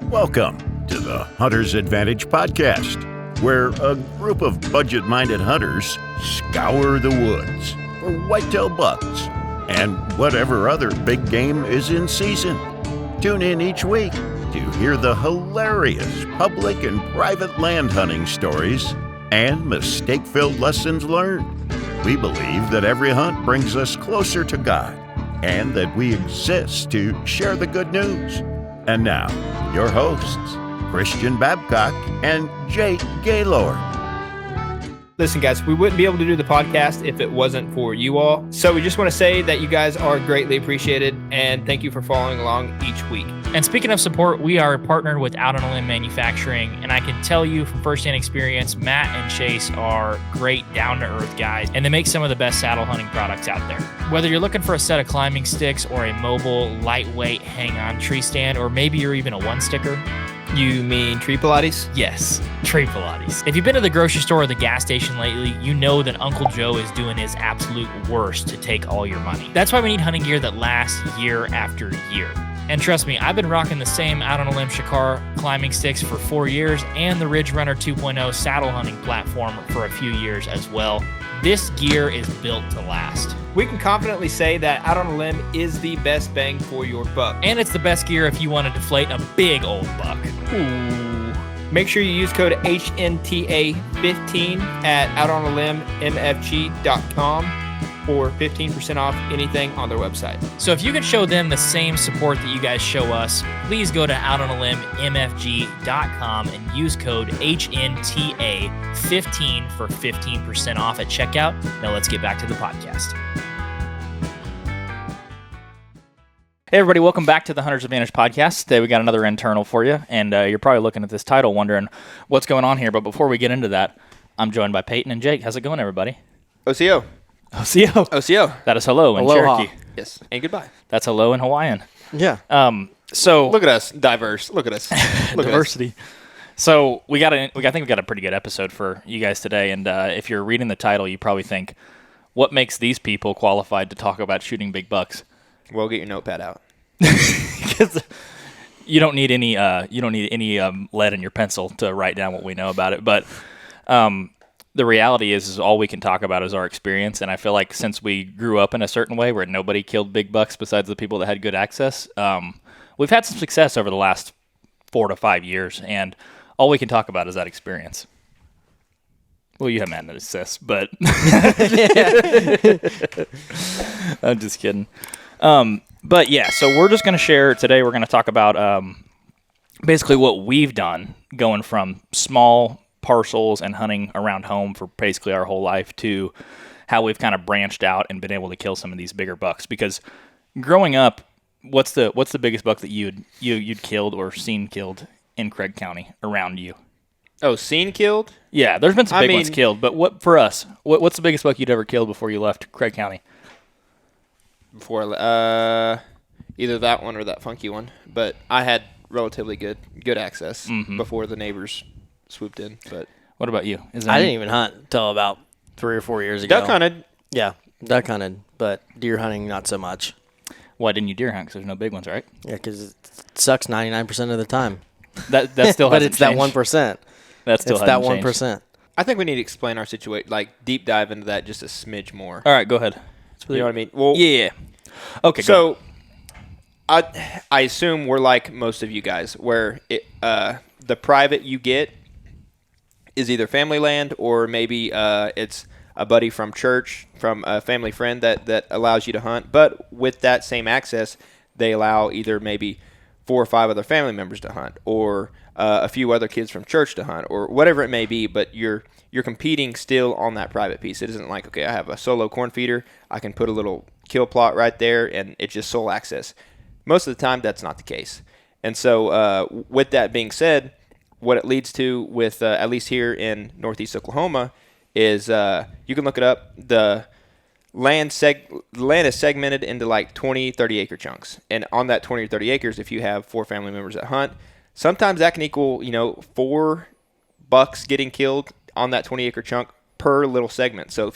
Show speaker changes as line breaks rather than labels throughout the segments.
Welcome to the Hunter's Advantage podcast, where a group of budget-minded hunters scour the woods for whitetail bucks and whatever other big game is in season. Tune in each week to hear the hilarious public and private land hunting stories and mistake-filled lessons learned. We believe that every hunt brings us closer to God and that we exist to share the good news. And now, your hosts, Christian Babcock and Jake Gaylord.
Listen, guys, we wouldn't be able to do the podcast if it wasn't for you all. So we just want to say that you guys are greatly appreciated, and thank you for following along each week.
And speaking of support, we are partnered with Out on a Limb Manufacturing, and I can tell you from firsthand experience, Matt and Chase are great, down-to-earth guys, and they make some of the best saddle hunting products out there. Whether you're looking for a set of climbing sticks or a mobile, lightweight, hang-on tree stand, or maybe you're even a one-sticker.
You mean tree Pilates?
Yes, tree Pilates. If you've been to the grocery store or the gas station lately, you know that Uncle Joe is doing his absolute worst to take all your money. That's why we need hunting gear that lasts year after year. And trust me, I've been rocking the same Out on a Limb Shakar climbing sticks for 4 years and the Ridge Runner 2.0 saddle hunting platform for a few years as well. This gear is built to last.
We can confidently say that Out on a Limb is the best bang for your buck.
And it's the best gear if you want to deflate a big old buck.
Ooh. Make sure you use code HNTA15 at outonilimb.mfg.com for 15% off anything on their website.
So if you can show them the same support that you guys show us, please go to outonilimb.mfg.com and use code HNTA15 for 15% off at checkout. Now let's get back to the podcast. Hey everybody, welcome back to the Hunter's Advantage podcast. Today we got another internal for you, and you're probably looking at this title wondering what's going on here. But before we get into that, I'm joined by Peyton and Jake. How's it going, everybody?
OCO.
OCO.
OCO.
That is hello in
Aloha.
Cherokee.
Yes, and goodbye.
That's hello in Hawaiian.
Yeah.
So
Look at us, diverse. Look at us. Look
diversity.
At us.
So I think we got a pretty good episode for you guys today. And if you're reading the title, you probably think, what makes these people qualified to talk about shooting big bucks?
Well, get your notepad out.
Because you don't need any lead in your pencil to write down what we know about it. But the reality is all we can talk about is our experience. And I feel like since we grew up in a certain way where nobody killed big bucks besides the people that had good access, we've had some success over the last 4 to 5 years. And all we can talk about is that experience. Well, you haven't had that success, but I'm just kidding. But yeah, so we're just going to share today. We're going to talk about basically what we've done going from small parcels and hunting around home for basically our whole life to how we've kind of branched out and been able to kill some of these bigger bucks. Because growing up, what's the biggest buck that you'd killed or seen killed in Craig County around you?
Oh, seen killed?
Yeah, there's been some big ones killed, but what's the biggest buck you'd ever killed before you left Craig County?
Before either that one or that funky one, but I had relatively good access before the neighbors swooped in. But
what about you?
I didn't even hunt until about 3 or 4 years ago.
Duck hunted.
Yeah, duck hunted, but deer hunting not so much.
Why didn't you deer hunt? Because there's no big ones, right?
Yeah, because it sucks 99% of the time.
That still
but
hasn't
it's
changed.
that 1%.
That still
it's
hasn't
that
changed.
1%.
I think we need to explain our situation, like deep dive into that just a smidge more.
All right, go ahead.
You know what I mean? Well,
Yeah. Okay.
So I assume we're like most of you guys, where the private you get is either family land or maybe it's a buddy from church, from a family friend that allows you to hunt. But with that same access, they allow either maybe 4 or 5 other family members to hunt, or a few other kids from church to hunt, or whatever it may be. But you're competing still on that private piece. It isn't like, okay, I have a solo corn feeder, I can put a little kill plot right there, and it's just sole access. Most of the time, that's not the case. And so with that being said, what it leads to with, at least here in Northeast Oklahoma, is you can look it up. The land is segmented into like 20, 30 acre chunks. And on that 20 or 30 acres, if you have 4 family members that hunt, sometimes that can equal, 4 bucks getting killed on that 20 acre chunk per little segment. So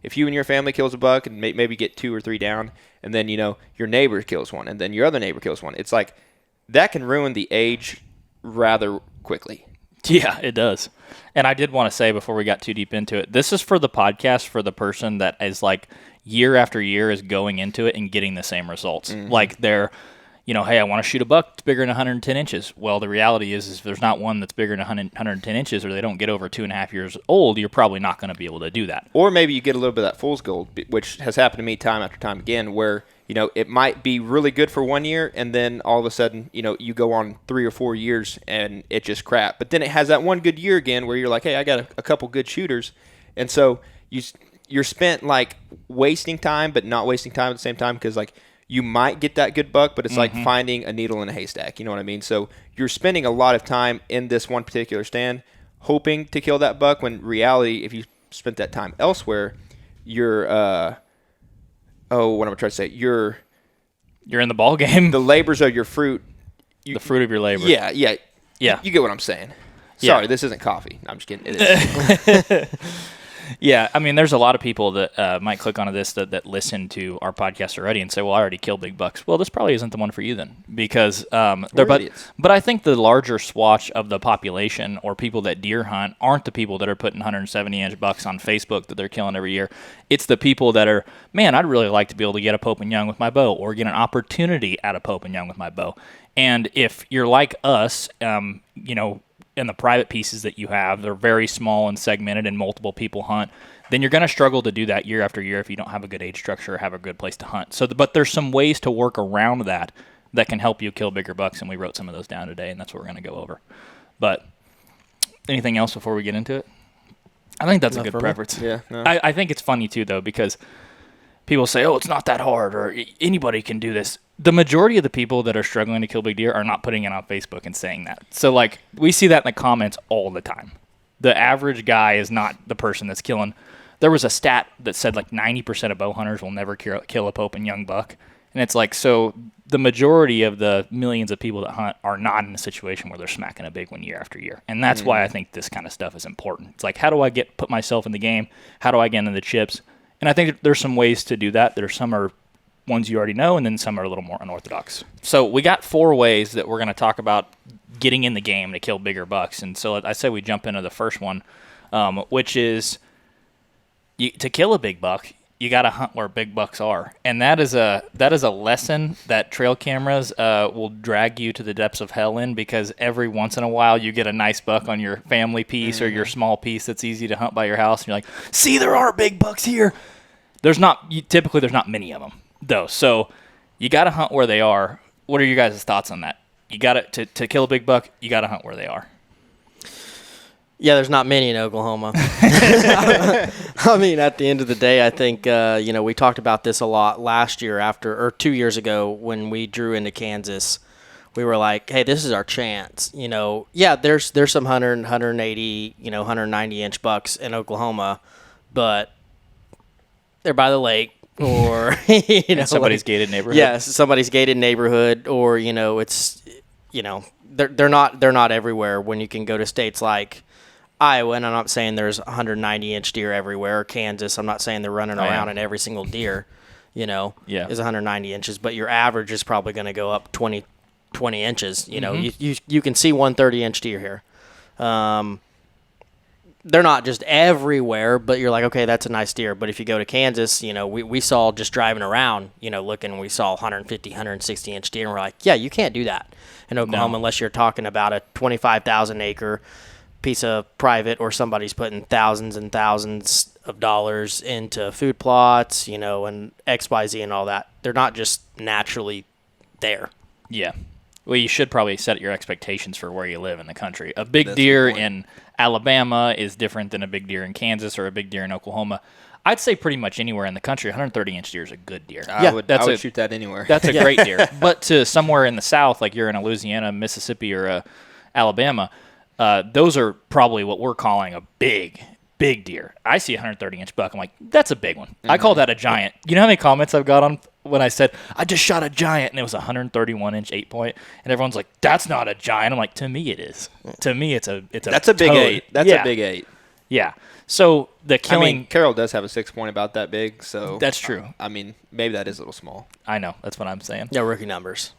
if you and your family kills a buck and maybe get 2 or 3 down, and then your neighbor kills one, and then your other neighbor kills one, it's like that can ruin the age rather quickly.
Yeah, it does. And I did want to say before we got too deep into it, this is for the podcast for the person that is like year after year is going into it and getting the same results. Like they're, hey, I want to shoot a buck that's bigger than 110 inches. Well, the reality is if there's not one that's bigger than 110 inches or they don't get over 2.5 years old, you're probably not going to be able to do that.
Or maybe you get a little bit of that fool's gold, which has happened to me time after time again, where it might be really good for 1 year, and then all of a sudden, you go on 3 or 4 years, and it just crap. But then it has that one good year again where you're like, hey, I got a couple good shooters. And so you're spent, like, wasting time, but not wasting time at the same time because, like, you might get that good buck, but it's like finding a needle in a haystack. You know what I mean? So you're spending a lot of time in this one particular stand hoping to kill that buck when reality, if you spent that time elsewhere, you're what am I trying to say? You're
in the ball game.
The labors of your fruit.
The fruit of your labor.
Yeah.
Yeah.
You get what I'm saying.
Yeah.
Sorry, this isn't coffee. I'm just kidding. It is.
Yeah, I mean, there's a lot of people that might click onto this that listen to our podcast already and say, well, I already killed big bucks. Well, this probably isn't the one for you then because they're but I think the larger swatch of the population or people that deer hunt aren't the people that are putting 170-inch bucks on Facebook that they're killing every year. It's the people that are, man, I'd really like to be able to get a Pope and Young with my bow or get an opportunity at a Pope and Young with my bow. And if you're like us, and the private pieces that you have, they're very small and segmented and multiple people hunt, then you're going to struggle to do that year after year if you don't have a good age structure or have a good place to hunt. So, but there's some ways to work around that can help you kill bigger bucks, and we wrote some of those down today, and that's what we're going to go over. But anything else before we get into it? I think that's a good preference.
Yeah. No.
I think it's funny, too, though, because people say, oh, it's not that hard, or anybody can do this. The majority of the people that are struggling to kill big deer are not putting it on Facebook and saying that. So, like, we see that in the comments all the time. The average guy is not the person that's killing. There was a stat that said, like, 90% of bow hunters will never kill a Pope and Young buck. And it's like, so the majority of the millions of people that hunt are not in a situation where they're smacking a big one year after year. And that's why I think this kind of stuff is important. It's like, how do I put myself in the game? How do I get into the chips? And I think there's some ways to do that. There's some are ones you already know, and then some are a little more unorthodox. So we got 4 ways that we're going to talk about getting in the game to kill bigger bucks. And so I say we jump into the first one, which is to kill a big buck, you got to hunt where big bucks are. And that is a lesson that trail cameras will drag you to the depths of hell in, because every once in a while you get a nice buck on your family piece or your small piece that's easy to hunt by your house, and you're like, see, there are big bucks here. Typically there's not many of them, though. So you got to hunt where they are. What are your guys' thoughts on that? You got to kill a big buck, you got to hunt where they are.
Yeah, there's not many in Oklahoma. I mean, at the end of the day, I think, we talked about this a lot last year 2 years ago when we drew into Kansas. We were like, hey, this is our chance. There's some 100, 180, 190-inch bucks in Oklahoma, but they're by the lake or,
somebody's gated neighborhood.
Yes, somebody's gated neighborhood, or, it's, they're not everywhere when you can go to states like Iowa, and I'm not saying there's 190-inch deer everywhere, or Kansas. I'm not saying they're running around and every single deer, is 190 inches, but your average is probably going to go up 20 inches. You can see 130-inch deer here. They're not just everywhere, but you're like, okay, that's a nice deer. But if you go to Kansas, we saw just driving around, looking, we saw 150, 160-inch deer, and we're like, yeah, you can't do that in Oklahoma unless you're talking about a 25,000-acre piece of private, or somebody's putting thousands and thousands of dollars into food plots, and XYZ and all that. They're not just naturally there.
Yeah. Well, you should probably set your expectations for where you live in the country. A big deer in Alabama is different than a big deer in Kansas or a big deer in Oklahoma. I'd say pretty much anywhere in the country, 130-inch deer is a good deer.
I would shoot that anywhere.
That's a great deer. But to somewhere in the South, like you're in a Louisiana, Mississippi, or Alabama, those are probably what we're calling a big deer. I see a 130-inch buck. I'm like, that's a big one. Mm-hmm. I call that a giant. You know how many comments I've got on when I said, I just shot a giant, and it was a 131-inch 8-point, and everyone's like, that's not a giant. I'm like, to me it is. To me, it's a
That's a big
toad.
8. That's a big 8.
Yeah. So the killing.
I mean, Carroll does have a 6 point about that big, so
That's true.
I mean, maybe that is a little small.
I know. That's what I'm saying.
Yeah, rookie numbers.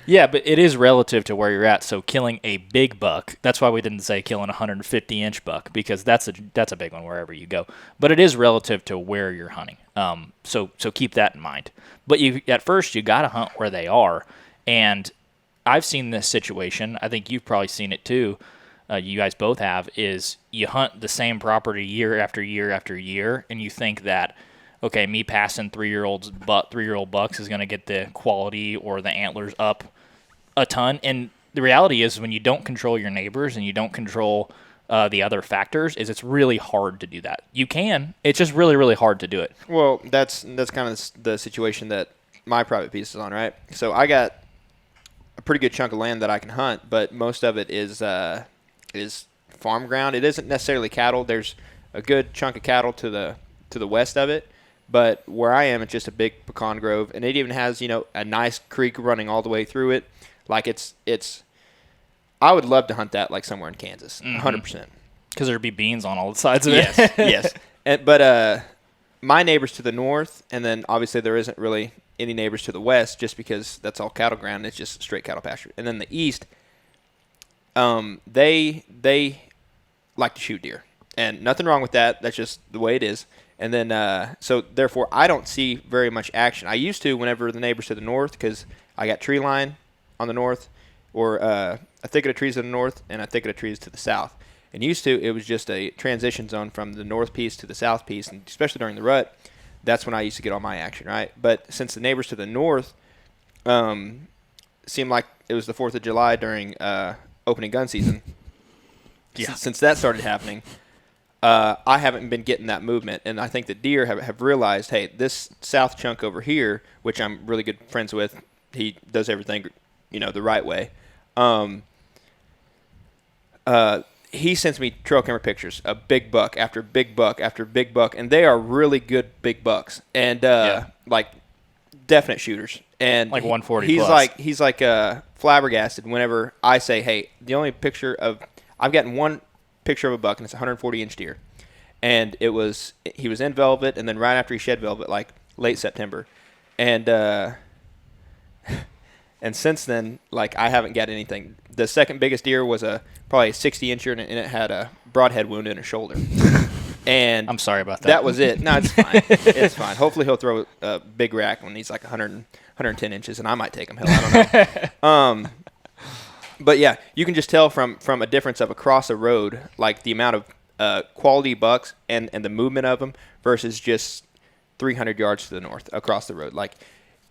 Yeah, but it is relative to where you're at. So killing a big buck, that's why we didn't say killing a 150-inch buck, because that's a big one wherever you go. But it is relative to where you're hunting. So keep that in mind. But at first you got to hunt where they are. And I've seen this situation. I think you've probably seen it too. You guys both have, is you hunt the same property year after year after year, and you think that, okay, me passing 3-year-old bucks is going to get the quality or the antlers up a ton. And the reality is, when you don't control your neighbors and you don't control the other factors, is it's really hard to do that. You can. It's just really, really hard to do it.
Well, that's kind of the situation that my private piece is on, right? So I got a pretty good chunk of land that I can hunt, but most of it is farm ground. It isn't necessarily cattle. There's a good chunk of cattle to the west of it, but where I am, it's just a big pecan grove, and it even has a nice creek running all the way through it. Like it's. I would love to hunt that like somewhere in Kansas, 100%.
Because there'd be beans on all the sides of it.
Yes, yes. But my neighbors to the north, and then obviously there isn't really any neighbors to the west, just because that's all cattle ground. It's just straight cattle pasture. And then the east, they like to shoot deer, and nothing wrong with that. That's just the way it is. And then so therefore I don't see very much action. I used to whenever the neighbors to the north, because I got tree line on the north, or a thicket of trees to the north and a thicket of trees to the south. And used to, it was just a transition zone from the north piece to the south piece, and especially during the rut, that's when I used to get all my action, right? But since the neighbors to the north seemed like it was the 4th of July during opening gun season, since that started happening, I haven't been getting that movement. And I think the deer have realized, hey, this south chunk over here, which I'm really good friends with, he does everything the right way. He sends me trail camera pictures of big buck after big buck after big buck, and they are really good big bucks, and like definite shooters. And
like 140
he's like flabbergasted whenever I say, hey, the only picture of I've gotten one picture of a buck, and it's a 140-inch deer, and he was in velvet, and then right after he shed velvet, like late September, and since then, like, I haven't got anything. The second biggest deer was probably a 60-incher, and it had a broadhead wound in his shoulder. And
I'm sorry about that.
That was it. No, it's fine. It's fine. Hopefully he'll throw a big rack when he's like 110 inches, and I might take him. Hell, I don't know. But yeah, you can just tell from a difference of across a road, like the amount of quality bucks and the movement of them versus just 300 yards to the north across the road. Like,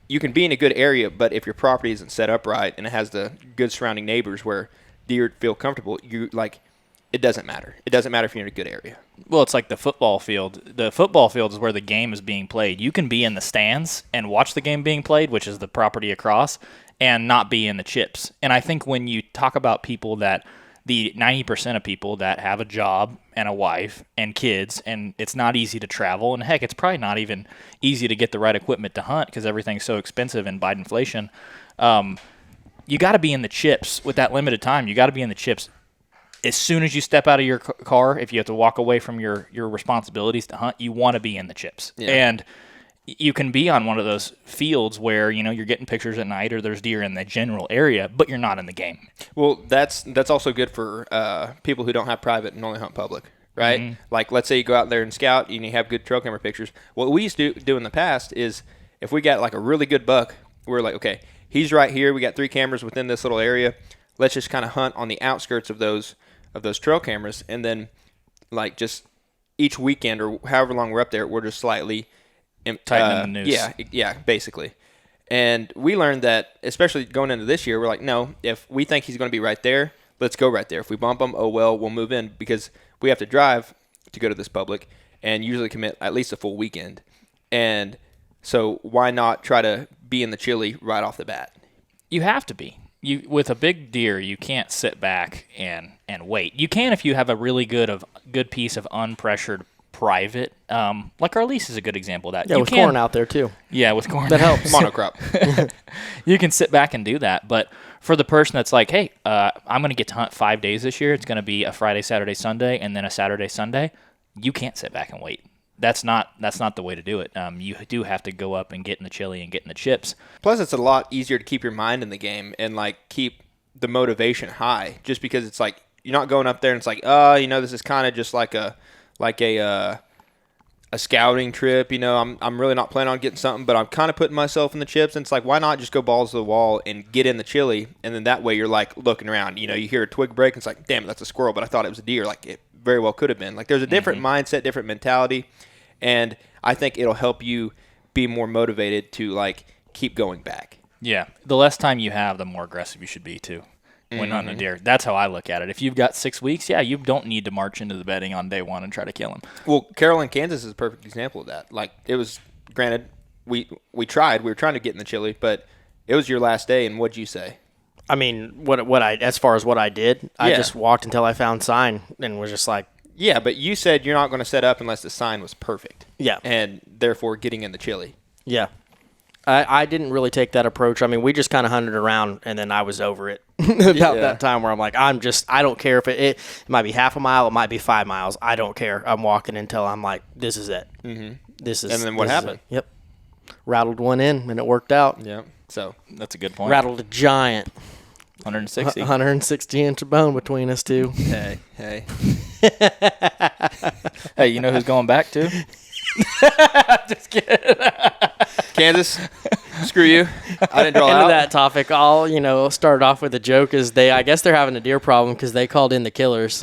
you can be in a good area, but if your property isn't set up right and it has the good surrounding neighbors where deer feel comfortable, it doesn't matter. It doesn't matter if you're in a good area.
Well, it's like the football field. The football field is where the game is being played. You can be in the stands and watch the game being played, which is the property across, and not be in the chips. And I think when you talk about people that the 90% of people that have a job and a wife and kids, and it's not easy to travel, and heck, it's probably not even easy to get the right equipment to hunt because everything's so expensive and by inflation. You got to be in the chips with that limited time. You got to be in the chips as soon as you step out of your car. If you have to walk away from your responsibilities to hunt, you want to be in the chips. Yeah. And you can be on one of those fields where you're getting pictures at night, or there's deer in the general area, but you're not in the game.
Well, that's also good for people who don't have private and only hunt public, right? Mm-hmm. Like, let's say you go out there and scout and you have good trail camera pictures. What we used to do in the past is, if we got like a really good buck, we're like, okay, he's right here. We got 3 cameras within this little area. Let's just kind of hunt on the outskirts of those trail cameras, and then like just each weekend or however long we're up there, we're just slightly
tightening the noose.
Yeah, basically. And we learned that, especially going into this year, we're like, no, if we think he's going to be right there, let's go right there. If we bump him, oh well, we'll move in, because we have to drive to go to this public and usually commit at least a full weekend. And so why not try to be in the chili right off the bat?
You have to be. With a big deer, you can't sit back and wait. You can if you have a really good piece of unpressured private, like our lease is a good example of that.
Yeah, with corn out there too.
Yeah, with corn.
That helps.
Monocrop.
You can sit back and do that. But for the person that's like, hey, I'm going to get to hunt 5 days this year. It's going to be a Friday, Saturday, Sunday, and then a Saturday, Sunday. You can't sit back and wait. That's not the way to do it. You do have to go up and get in the chili and get in the chips.
Plus, it's a lot easier to keep your mind in the game and like keep the motivation high. Just because it's like you're not going up there and it's like, this is kind of just like a scouting trip. I'm really not planning on getting something, but I'm kind of putting myself in the chips. And it's like, why not just go balls to the wall and get in the chili? And then that way you're like looking around. You hear a twig break and it's like, damn it, that's a squirrel, but I thought it was a deer. Like it very well could have been. Like there's a different mindset, different mentality, and I think it'll help you be more motivated to like keep going back.
Yeah, the less time you have, the more aggressive you should be too when hunting a deer. That's how I look at it. If you've got 6 weeks, you don't need to march into the bedding on day one and try to kill him.
Well, Carrollton, Kansas is a perfect example of that. Like it was, granted, we were trying to get in the chili, but it was your last day, and what'd you say?
I mean, as far as what I did, I just walked until I found sign and was just like,
yeah, but you said you're not going to set up unless the sign was perfect.
Yeah.
And therefore getting in the chili.
Yeah. I didn't really take that approach. I mean, we just kind of hunted around, and then I was over it about that time where I'm like, I don't care if it might be half a mile, it might be 5 miles. I don't care. I'm walking until I'm like, this is it. Mm-hmm.
And then what happened?
Yep. Rattled one in, and it worked out.
Yeah. So
that's a good point.
Rattled a giant.
160
inch bone between us two.
Hey.
Hey, you know who's going back too? Just kidding.
Kansas, screw you. I didn't draw
Into
out.
that topic, I'll start off with a joke. I guess they're having a deer problem because they called in the killers.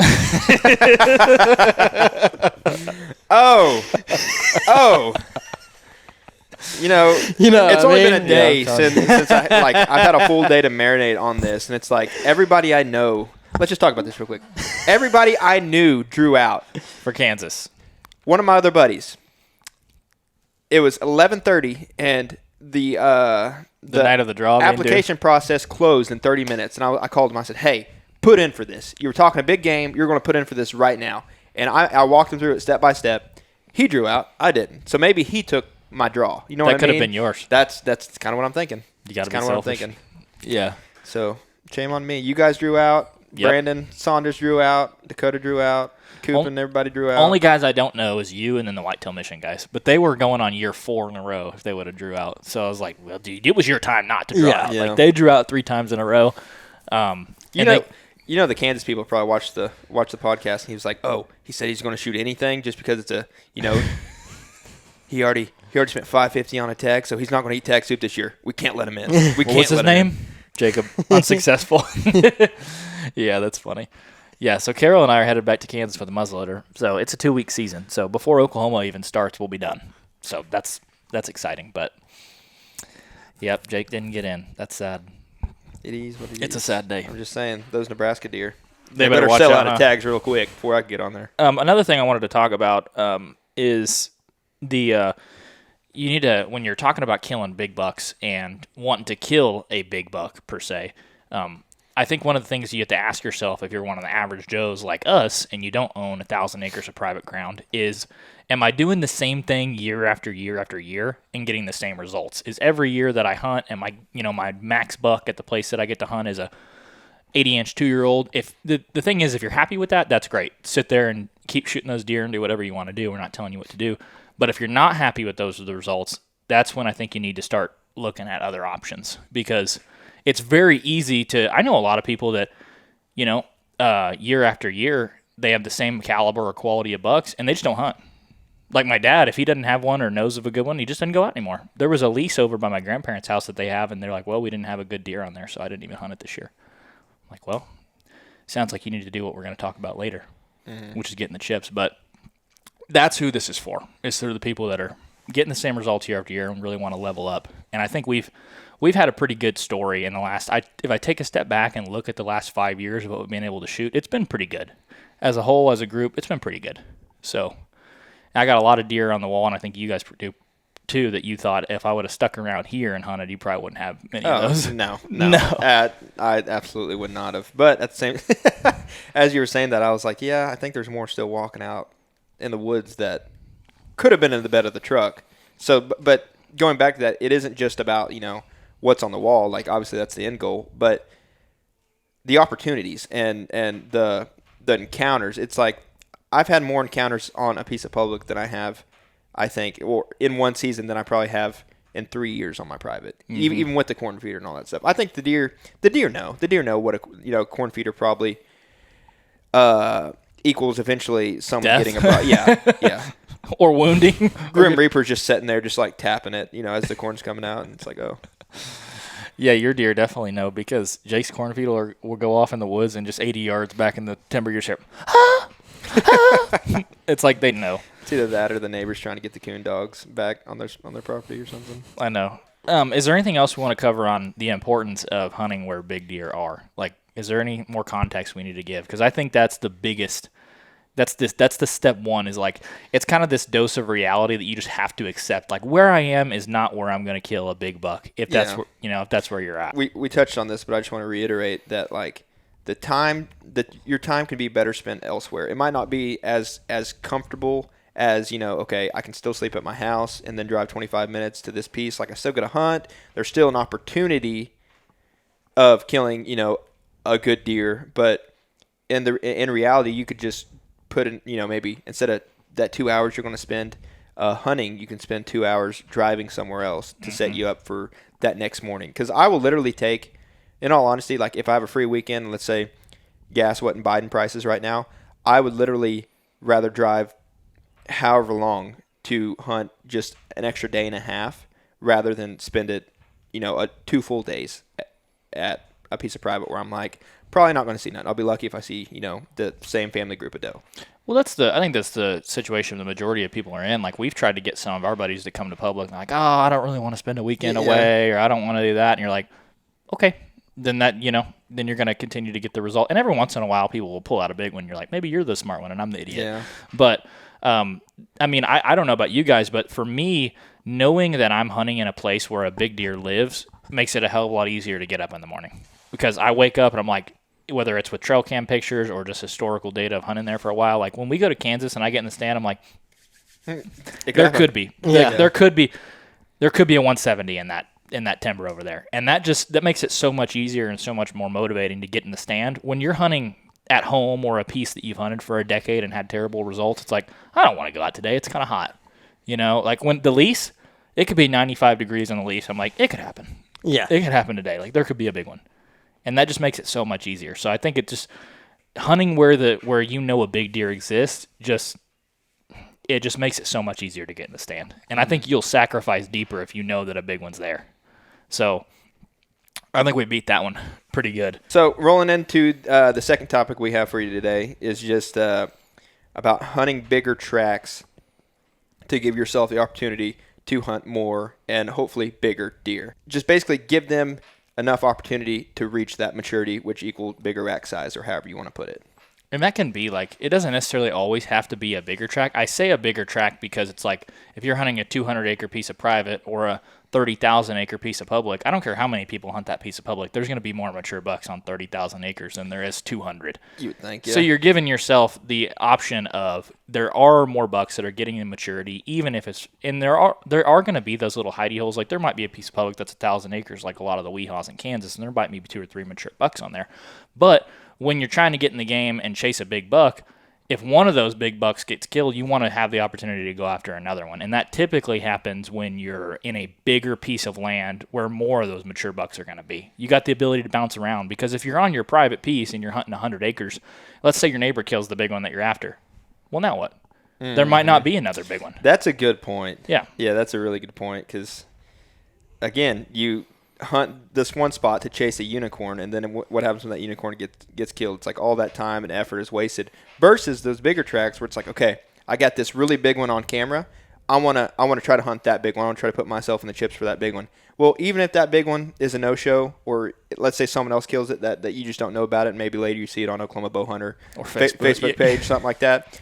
Oh. It's only been a day since I've had a full day to marinate on this, and it's like everybody I know. Let's just talk about this real quick. Everybody I knew drew out
for Kansas.
One of my other buddies. It was 11:30, and the
night of the draw
application process closed in 30 minutes. And I called him. I said, "Hey, put in for this. You were talking a big game. You're going to put in for this right now." And I walked him through it step by step. He drew out. I didn't. So maybe he took my draw. You know what I mean?
That could have been yours.
That's kind of what I'm thinking.
You got to be
kind of
selfish.
what I'm thinking.
Yeah.
So shame on me. You guys drew out.
Yep.
Brandon Saunders drew out. Dakota drew out. Coop and everybody drew out.
Only guys I don't know is you and then the Whitetail Mission guys. But they were going on year 4 in a row if they would have drew out. So I was like, well, dude, it was your time not to draw out.
Yeah.
Like they drew out 3 times in a row.
The Kansas people probably watch the podcast, and he was like, "Oh, he said he's going to shoot anything just because it's he already spent $550 on a tag, so he's not going to eat tag soup this year. We can't let him in.
What's his name? Jacob. Unsuccessful. Yeah, that's funny. Yeah, so Carol and I are headed back to Kansas for the muzzleloader. So it's a 2-week season. So before Oklahoma even starts, we'll be done. So that's exciting. But yep, Jake didn't get in. That's sad.
It is what it is.
It's a sad day.
I'm just saying, those Nebraska deer.
They better watch
sell
out
of tags real quick before I can get on there.
Another thing I wanted to talk about is you need to, when you're talking about killing big bucks and wanting to kill a big buck per se, I think one of the things you have to ask yourself if you're one of the average Joes like us and you don't own 1,000 acres of private ground is, am I doing the same thing year after year after year and getting the same results? Is every year that I hunt and my max buck at the place that I get to hunt is a 80-inch 2-year-old? If the thing is, if you're happy with that, that's great. Sit there and keep shooting those deer and do whatever you want to do. We're not telling you what to do. But if you're not happy with those results, that's when I think you need to start looking at other options, because it's very easy to, I know a lot of people that, year after year, they have the same caliber or quality of bucks and they just don't hunt. Like my dad, if he doesn't have one or knows of a good one, he just doesn't go out anymore. There was a lease over by my grandparents' house that they have, and they're like, well, we didn't have a good deer on there, so I didn't even hunt it this year. I'm like, well, sounds like you need to do what we're going to talk about later, which is getting the chips. But that's who this is for. It's for the people that are getting the same results year after year and really want to level up. And I think we've had a pretty good story in the last, if I take a step back and look at the last 5 years of what we've been able to shoot, it's been pretty good. As a whole, as a group, it's been pretty good. So I got a lot of deer on the wall, and I think you guys do too, that you thought if I would have stuck around here and hunted, you probably wouldn't have many of those.
No. I absolutely would not have. But at the same, as you were saying that, I was like, yeah, I think there's more still walking out in the woods that could have been in the bed of the truck. So, but going back to that, it isn't just about, what's on the wall. Like, obviously that's the end goal, but the opportunities and the encounters. It's like I've had more encounters on a piece of public than I have, I think, or in one season than I probably have in 3 years on my private, even with the corn feeder and all that stuff. I think the deer know what a corn feeder probably equals eventually someone
Death?
getting a yeah.
Or wounding.
Grim Reaper's just sitting there, just like tapping it, as the corn's coming out, and it's like, oh.
Yeah, your deer definitely know, because Jake's corn feeder will go off in the woods and just 80 yards back in the timber, you're sure, it's like they know.
It's either that or the neighbors trying to get the coon dogs back on their property or something.
I know. Is there anything else we want to cover on the importance of hunting where big deer are? Like, is there any more context we need to give? Because I think that's the biggest. That's the step one, is like, it's kind of this dose of reality that you just have to accept. Like, where I am is not where I'm going to kill a big buck, if that's if that's where you're at.
We touched on this, but I just want to reiterate that, like, your time can be better spent elsewhere. It might not be as comfortable as, okay, I can still sleep at my house and then drive 25 minutes to this piece. Like, I still get to hunt. There's still an opportunity of killing, a good deer, but in reality, you could just put in, maybe instead of that 2 hours you're going to spend hunting, you can spend 2 hours driving somewhere else to set you up for that next morning. Because I will literally take, in all honesty, like, if I have a free weekend, let's say gas wasn't Biden prices right now, I would literally rather drive however long to hunt just an extra day and a half rather than spend it, 2 full days at a piece of private where I'm like, probably not going to see nothing. I'll be lucky if I see, the same family group of doe.
Well, I think that's the situation the majority of people are in. Like, we've tried to get some of our buddies to come to public, and like, oh, I don't really want to spend a weekend away, or I don't want to do that. And you're like, okay, then then you're going to continue to get the result. And every once in a while, people will pull out a big one. You're like, maybe you're the smart one and I'm the idiot.
Yeah.
But, I mean, I don't know about you guys, but for me, knowing that I'm hunting in a place where a big deer lives makes it a hell of a lot easier to get up in the morning. Because I wake up and I'm like, whether it's with trail cam pictures or just historical data of hunting there for a while, like when we go to Kansas and I get in the stand, I'm like, there could be a 170 in that timber over there. And that makes it so much easier and so much more motivating to get in the stand. When you're hunting at home or a piece that you've hunted for a decade and had terrible results, it's like, I don't want to go out today. It's kind of hot. Like when the lease, it could be 95 degrees on the lease. I'm like, it could happen.
Yeah.
It could happen today. Like, there could be a big one. And that just makes it so much easier. So I think it just hunting where a big deer exists, it just makes it so much easier to get in the stand. And I think you'll sacrifice deeper if you know that a big one's there. So I think we beat that one pretty good.
So rolling into the second topic we have for you today is just about hunting bigger tracks to give yourself the opportunity to hunt more and hopefully bigger deer. Just basically give them enough opportunity to reach that maturity, which equals bigger rack size, or however you want to put it.
And that can be like, it doesn't necessarily always have to be a bigger track. I say a bigger track because it's like, if you're hunting a 200-acre piece of private or a 30,000-acre piece of public, I don't care how many people hunt that piece of public, there's going to be more mature bucks on 30,000 acres than there is 200.
You would think, yeah.
So you're giving yourself the option of, there are more bucks that are getting in maturity, even if it's, and there are going to be those little hidey holes. Like, there might be a piece of public that's 1,000 acres, like a lot of the weehaws in Kansas, and there might be 2 or 3 mature bucks on there. But when you're trying to get in the game and chase a big buck, if one of those big bucks gets killed, you want to have the opportunity to go after another one. And that typically happens when you're in a bigger piece of land where more of those mature bucks are going to be. You got the ability to bounce around, because if you're on your private piece and you're hunting 100 acres, let's say your neighbor kills the big one that you're after. Well, now what? Mm-hmm. There might not be another big one.
That's a good point.
Yeah.
Yeah, that's a really good point, because, again, you hunt this one spot to chase a unicorn, and then what happens when that unicorn gets killed? It's like all that time and effort is wasted, versus those bigger tracks where it's like, okay, I got this really big one on camera. I want to try to hunt that big one. I want to try to put myself in the chips for that big one. Well, even if that big one is a no-show, or let's say someone else kills it that you just don't know about it, and maybe later you see it on Oklahoma Bow Hunter
or
Facebook page, something like that.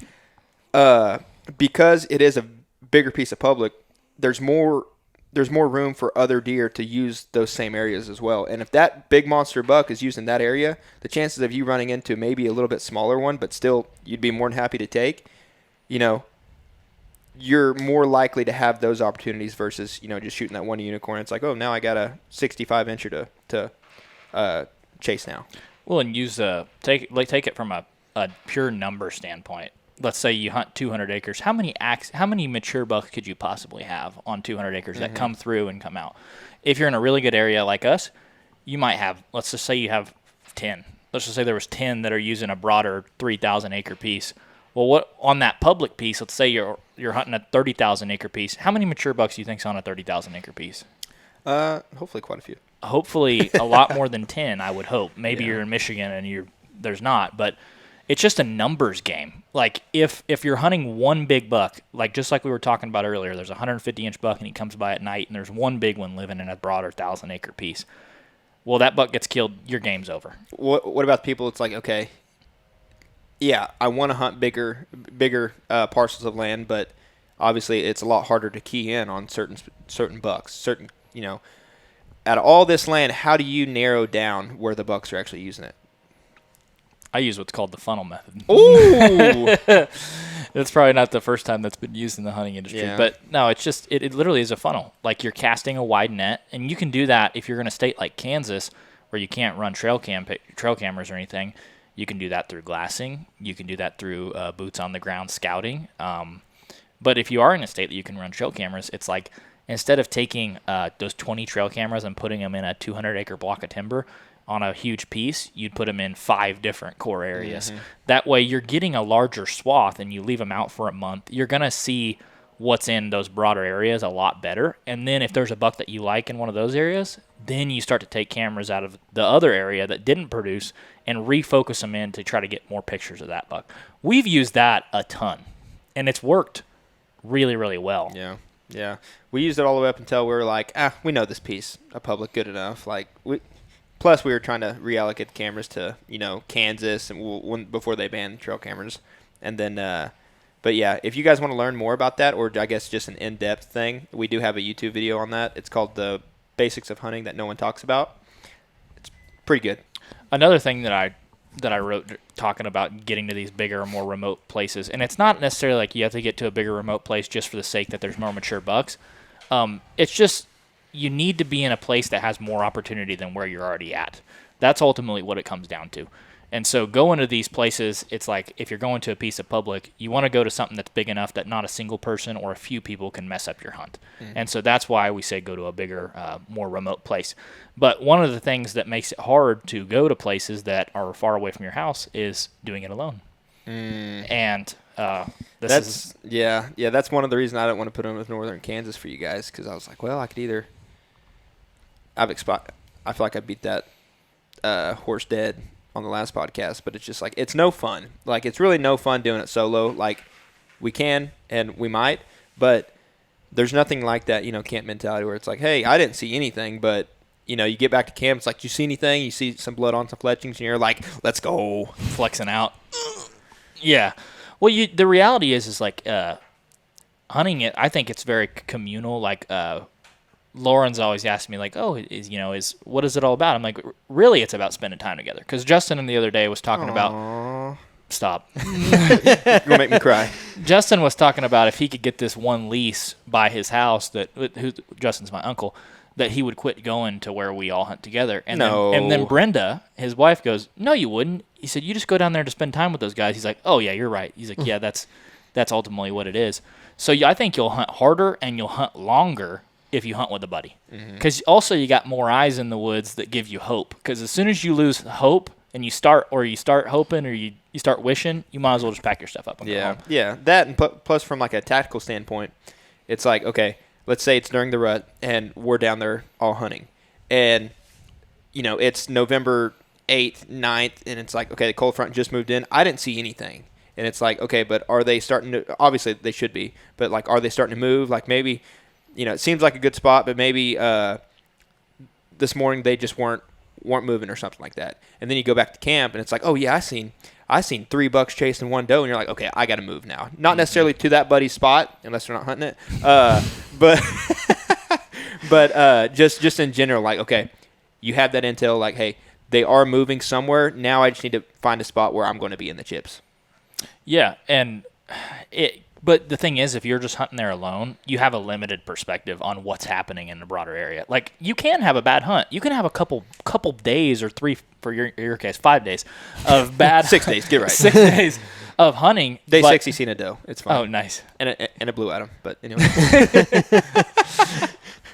Because it is a bigger piece of public, there's more room for other deer to use those same areas as well. And if that big monster buck is using that area, the chances of you running into maybe a little bit smaller one, but still you'd be more than happy to take, you're more likely to have those opportunities versus, just shooting that one unicorn. It's like, oh, now I got a 65 incher to chase now.
Well, and take it from a pure number standpoint. Let's say you hunt 200 acres. How many mature bucks could you possibly have on 200 acres that come through and come out? If you're in a really good area like us, you might have, let's just say you have 10. Let's just say there was 10 that are using a broader 3,000 acre piece. Well, what on that public piece? Let's say you're hunting a 30,000 acre piece. How many mature bucks do you think's on a 30,000 acre piece?
Hopefully quite a few.
Hopefully a lot more than 10. I would hope. Maybe you're in Michigan and there's not, but it's just a numbers game. Like if you're hunting one big buck, like just like we were talking about earlier, there's a 150-inch buck and he comes by at night, and there's one big one living in a broader 1,000 acre piece. Well, that buck gets killed, your game's over.
What about people? It's like, okay, yeah, I want to hunt bigger parcels of land, but obviously it's a lot harder to key in on certain bucks. Out of all this land, how do you narrow down where the bucks are actually using it?
I use what's called the funnel method.
Ooh!
That's probably not the first time that's been used in the hunting industry.
Yeah.
But no, it's just, it literally is a funnel. Like you're casting a wide net, and you can do that if you're in a state like Kansas where you can't run trail cameras or anything. You can do that through glassing. You can do that through boots on the ground scouting. But if you are in a state that you can run trail cameras, it's like instead of taking those 20 trail cameras and putting them in a 200-acre block of timber on a huge piece, you'd put them in 5 different core areas. That way you're getting a larger swath, and you leave them out for a month. You're going to see what's in those broader areas a lot better. And then if there's a buck that you like in one of those areas, then you start to take cameras out of the other area that didn't produce and refocus them in to try to get more pictures of that buck. We've used that a ton, and it's worked really, really well.
Yeah. We used it all the way up until we were like, we know this piece of public good enough. Plus, we were trying to reallocate the cameras to, Kansas and before they banned trail cameras. And then, but yeah, if you guys want to learn more about that, or I guess just an in-depth thing, we do have a YouTube video on that. It's called The Basics of Hunting That No One Talks About. It's pretty good.
Another thing that I wrote talking about getting to these bigger, more remote places, and it's not necessarily like you have to get to a bigger remote place just for the sake that there's more mature bucks. It's just you need to be in a place that has more opportunity than where you're already at. That's ultimately what it comes down to. And so going to these places, it's like if you're going to a piece of public, you want to go to something that's big enough that not a single person or a few people can mess up your hunt. And so that's why we say go to a bigger, more remote place. But one of the things that makes it hard to go to places that are far away from your house is doing it alone. And
that's one of the reasons I don't want to put in with northern Kansas for you guys, because I was like, well, I could either I feel like I beat that horse dead on the last podcast, but it's just like it's no fun. Like it's really no fun doing it solo. Like we can and we might, but there's nothing like that, camp mentality where it's like, hey, I didn't see anything, but you get back to camp, it's like, you see anything? You see some blood on some fletchings, and you're like, let's go,
flexing out. Yeah. Well, the reality is like hunting it. I think it's very communal. Like Lauren's always asked me, like, oh, what is it all about? I'm like, really, it's about spending time together. Because Justin the other day was talking about. Stop.
You're gonna make me cry.
Justin was talking about if he could get this one lease by his house Justin's my uncle, that he would quit going to where we all hunt together. And then Brenda, his wife, goes, no, you wouldn't. He said, you just go down there to spend time with those guys. He's like, oh yeah, you're right. He's like, yeah, that's ultimately what it is. So I think you'll hunt harder and you'll hunt longer if you hunt with a buddy. Because also you got more eyes in the woods that give you hope. Because as soon as you lose hope and you start hoping or you start wishing, you might as well just pack your stuff up and go home.
Yeah, that and plus from like a tactical standpoint, it's like, okay, let's say it's during the rut and we're down there all hunting. And, it's November 8th, 9th, and it's like, okay, the cold front just moved in. I didn't see anything. And it's like, okay, but are they starting to – obviously they should be. But, like, are they starting to move? Like maybe – it seems like a good spot, but maybe this morning they just weren't moving or something like that. And then you go back to camp, and it's like, oh yeah, I seen 3 bucks chasing one doe, and you're like, okay, I got to move now. Not necessarily to that buddy's spot, unless they're not hunting it, but just in general, like, okay, you have that intel, like, hey, they are moving somewhere. Now I just need to find a spot where I'm going to be in the chips.
Yeah, and But the thing is, if you're just hunting there alone, you have a limited perspective on what's happening in the broader area. Like, you can have a bad hunt. You can have a couple days or 3, for your case, 5 days of bad
6 days, get right.
6 days of hunting.
Day 6, he's seen a doe. It's fine.
Oh, nice.
And it blew at him, but anyway.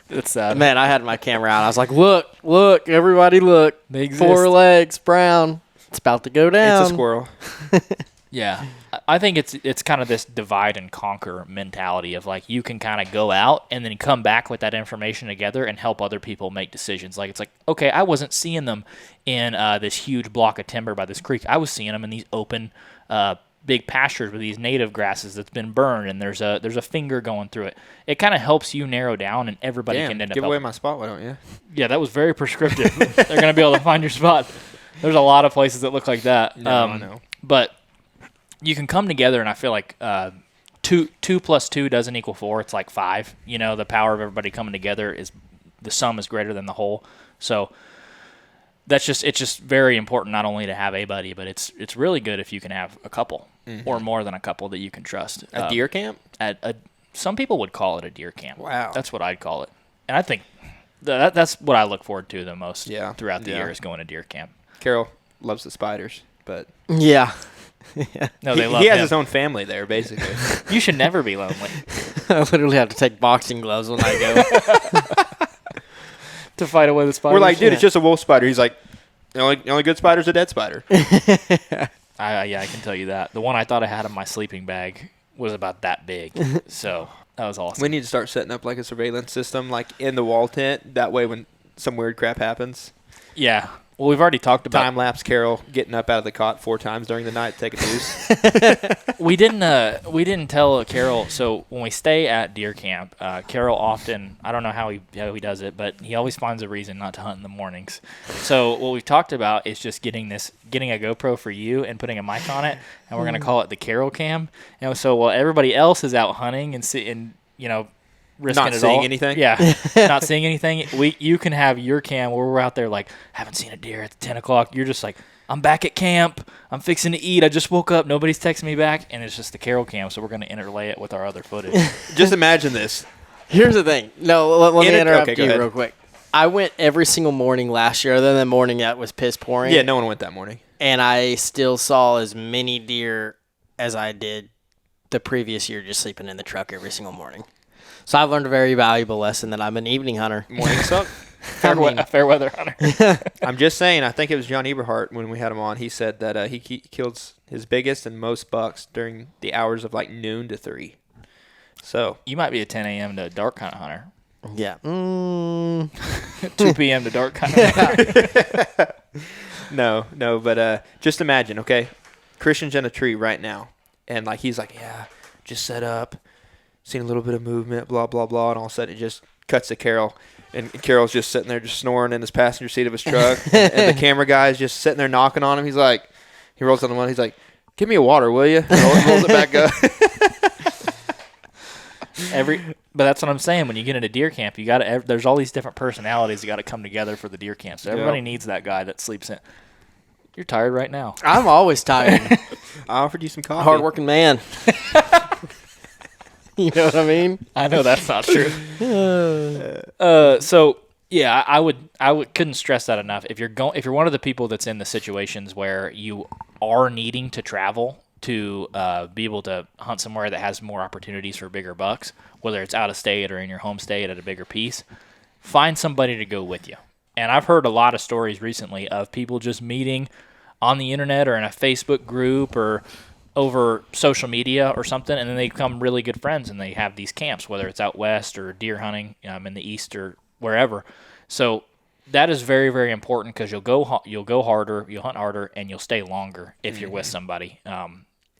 It's sad.
Man, I had my camera out. I was like, look, everybody look.
They exist.
4 legs, brown. It's about to go down.
It's a squirrel.
Yeah. I think it's kind of this divide and conquer mentality of like you can kind of go out and then come back with that information together and help other people make decisions. Like it's like, okay, I wasn't seeing them in this huge block of timber by this creek. I was seeing them in these open big pastures with these native grasses that's been burned and there's a finger going through it. It kind of helps you narrow down and everybody can end up
give away
helping.
my spot, why don't you?
Yeah, that was very prescriptive. They're going to be able to find your spot. There's a lot of places that look like that.
No, I know.
But you can come together, and I feel like 2 plus 2 doesn't equal 4. It's like 5. You know, the power of everybody coming together is the sum is greater than the whole. So it's just very important not only to have a buddy, but it's really good if you can have a couple or more than a couple that you can trust.
A deer camp?
Some people would call it a deer camp.
Wow.
That's what I'd call it. And I think that's what I look forward to the most throughout the year is going to deer camp.
Carol loves the spiders, but
Yeah.
No, they love
he has
him.
his own family there, basically.
You should never be lonely.
I literally have to take boxing gloves when I go.
To fight away the spiders.
We're like, dude, it's just a wolf spider. He's like, the only good spider's a dead spider.
I can tell you that. The one I thought I had in my sleeping bag was about that big. So that was awesome.
We need to start setting up like a surveillance system, like in the wall tent. That way, when some weird crap happens,
Yeah. Well, we've already talked about
time lapse Carol getting up out of the cot 4 times during the night to take a deuce.
We didn't tell Carol. So when we stay at deer camp, Carol often, I don't know how he does it, but he always finds a reason not to hunt in the mornings. So what we've talked about is just getting a GoPro for you and putting a mic on it, and we're gonna call it the Carol Cam. And so while everybody else is out hunting and risking
Not
it
seeing
all.
anything?
Yeah, not seeing anything. You can have your cam where we're out there like, haven't seen a deer at 10 o'clock. You're just like, I'm back at camp. I'm fixing to eat. I just woke up. Nobody's texting me back. And it's just the Carol cam, so we're going to interlay it with our other footage.
Just imagine this.
Here's the thing. No, let me interrupt
go
you
ahead.
real quick. I went every single morning last year, other than the morning that was piss pouring.
Yeah, no one went that morning.
And I still saw as many deer as I did the previous year just sleeping in the truck every single morning. So I've learned a very valuable lesson that I'm an evening hunter.
Morning suck.
A fair weather hunter.
I'm just saying, I think it was John Eberhart when we had him on. He said that he killed his biggest and most bucks during the hours of like noon to 3. So
You might be a 10 a.m. to dark kind of hunter.
Yeah.
2 p.m. to dark kind of hunter.
no, but just imagine, okay, Christian's in a tree right now, and like he's like, yeah, just set up. Seen a little bit of movement, blah, blah, blah, and all of a sudden it just cuts to Carol. And Carol's just sitting there just snoring in his passenger seat of his truck. And the camera guy's just sitting there knocking on him. He's like, he rolls on the one. He's like, give me a water, will you? Rolls it back up.
But that's what I'm saying. When you get into deer camp, there's all these different personalities that got to come together for the deer camp. So everybody needs that guy that sleeps in. You're tired right now.
I'm always tired.
I offered you some coffee.
Hardworking man. You know what I mean?
I know that's not true. So yeah, I couldn't stress that enough. If you're one of the people that's in the situations where you are needing to travel to be able to hunt somewhere that has more opportunities for bigger bucks, whether it's out of state or in your home state at a bigger piece, find somebody to go with you. And I've heard a lot of stories recently of people just meeting on the internet or in a Facebook group or over social media or something, and then they become really good friends, and they have these camps, whether it's out west or deer hunting in the east or wherever. So that is very, very important because you'll go harder, you'll hunt harder, and you'll stay longer if you're with somebody.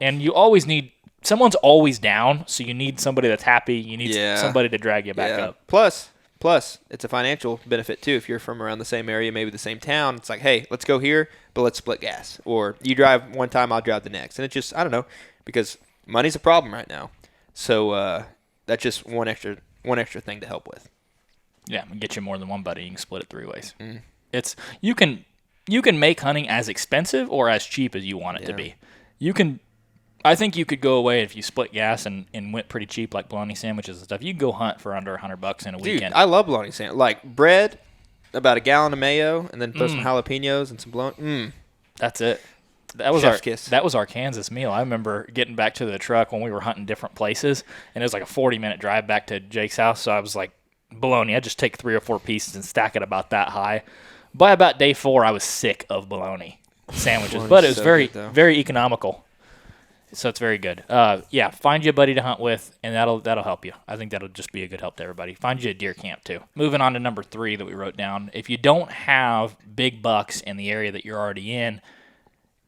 And you always need someone's always down, so you need somebody that's happy. You need somebody to drag you back up.
Plus, it's a financial benefit too. If you're from around the same area, maybe the same town, it's like, hey, let's go here, but let's split gas. Or you drive one time, I'll drive the next. And it's just, I don't know, because money's a problem right now. So that's just one extra thing to help with.
Yeah, and get you more than one buddy. You can split it 3 ways. It's you can make hunting as expensive or as cheap as you want it to be. I think you could go away if you split gas and went pretty cheap, like bologna sandwiches and stuff. You can go hunt for under $100 in a weekend.
I love bologna sandwich. Like bread, about a gallon of mayo, and then put some jalapenos and some bologna.
That's it. That was
Chef's kiss.
That was our Kansas meal. I remember getting back to the truck when we were hunting different places, and it was like a 40-minute drive back to Jake's house. So I was like, bologna. I'd just take 3 or 4 pieces and stack it about that high. By about day 4, I was sick of bologna sandwiches, but it was very economical. So it's very good. Yeah, find you a buddy to hunt with, and that'll help you. I think that'll just be a good help to everybody. Find you a deer camp too. Moving on to number 3 that we wrote down. If you don't have big bucks in the area that you're already in,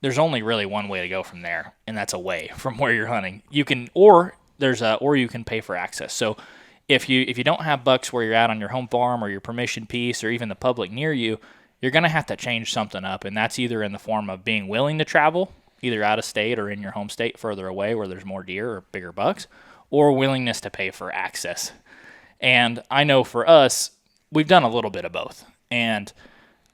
there's only really one way to go from there, and that's away from where you're hunting. You can or you can pay for access. So if you don't have bucks where you're at on your home farm or your permission piece or even the public near you, you're going to have to change something up, and that's either in the form of being willing to travel, either out of state or in your home state further away where there's more deer or bigger bucks, or willingness to pay for access. And I know for us, we've done a little bit of both. And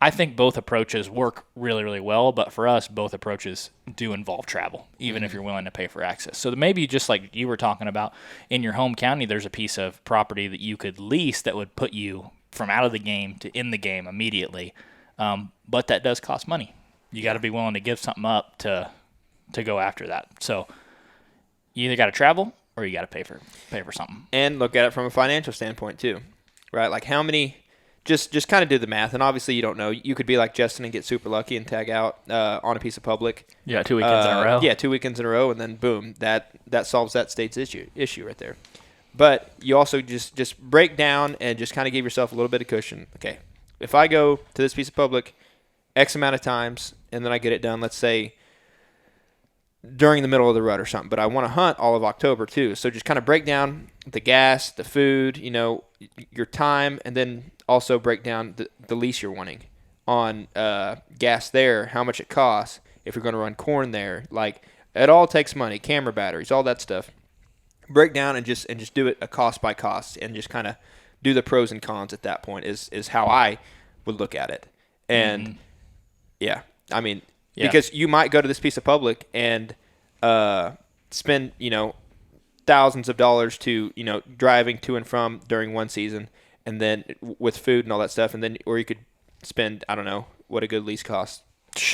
I think both approaches work really, really well, but for us, both approaches do involve travel, even if you're willing to pay for access. So maybe just like you were talking about, in your home county, there's a piece of property that you could lease that would put you from out of the game to in the game immediately. But that does cost money. You got to be willing to give something up to go after that. So you either got to travel or you got to pay for something.
And look at it from a financial standpoint too, right? Like how many, just kind of do the math. And obviously you don't know. You could be like Justin and get super lucky and tag out on a piece of public.
Yeah, 2 weekends in a row.
Yeah, 2 weekends in a row, and then boom, that solves that state's issue right there. But you also just break down and just kind of give yourself a little bit of cushion. Okay, if I go to this piece of public X amount of times and then I get it done, let's say during the middle of the rut or something, but I want to hunt all of October too. So just kind of break down the gas, the food, your time, and then also break down the lease you're wanting on gas there, how much it costs, if you're going to run corn there. Like, it all takes money, camera batteries, all that stuff. Break down and just do it a cost by cost and just kind of do the pros and cons at that point is how I would look at it. And because you might go to this piece of public and spend, thousands of dollars to, driving to and from during one season, and then with food and all that stuff, and then or you could spend, I don't know what a good lease costs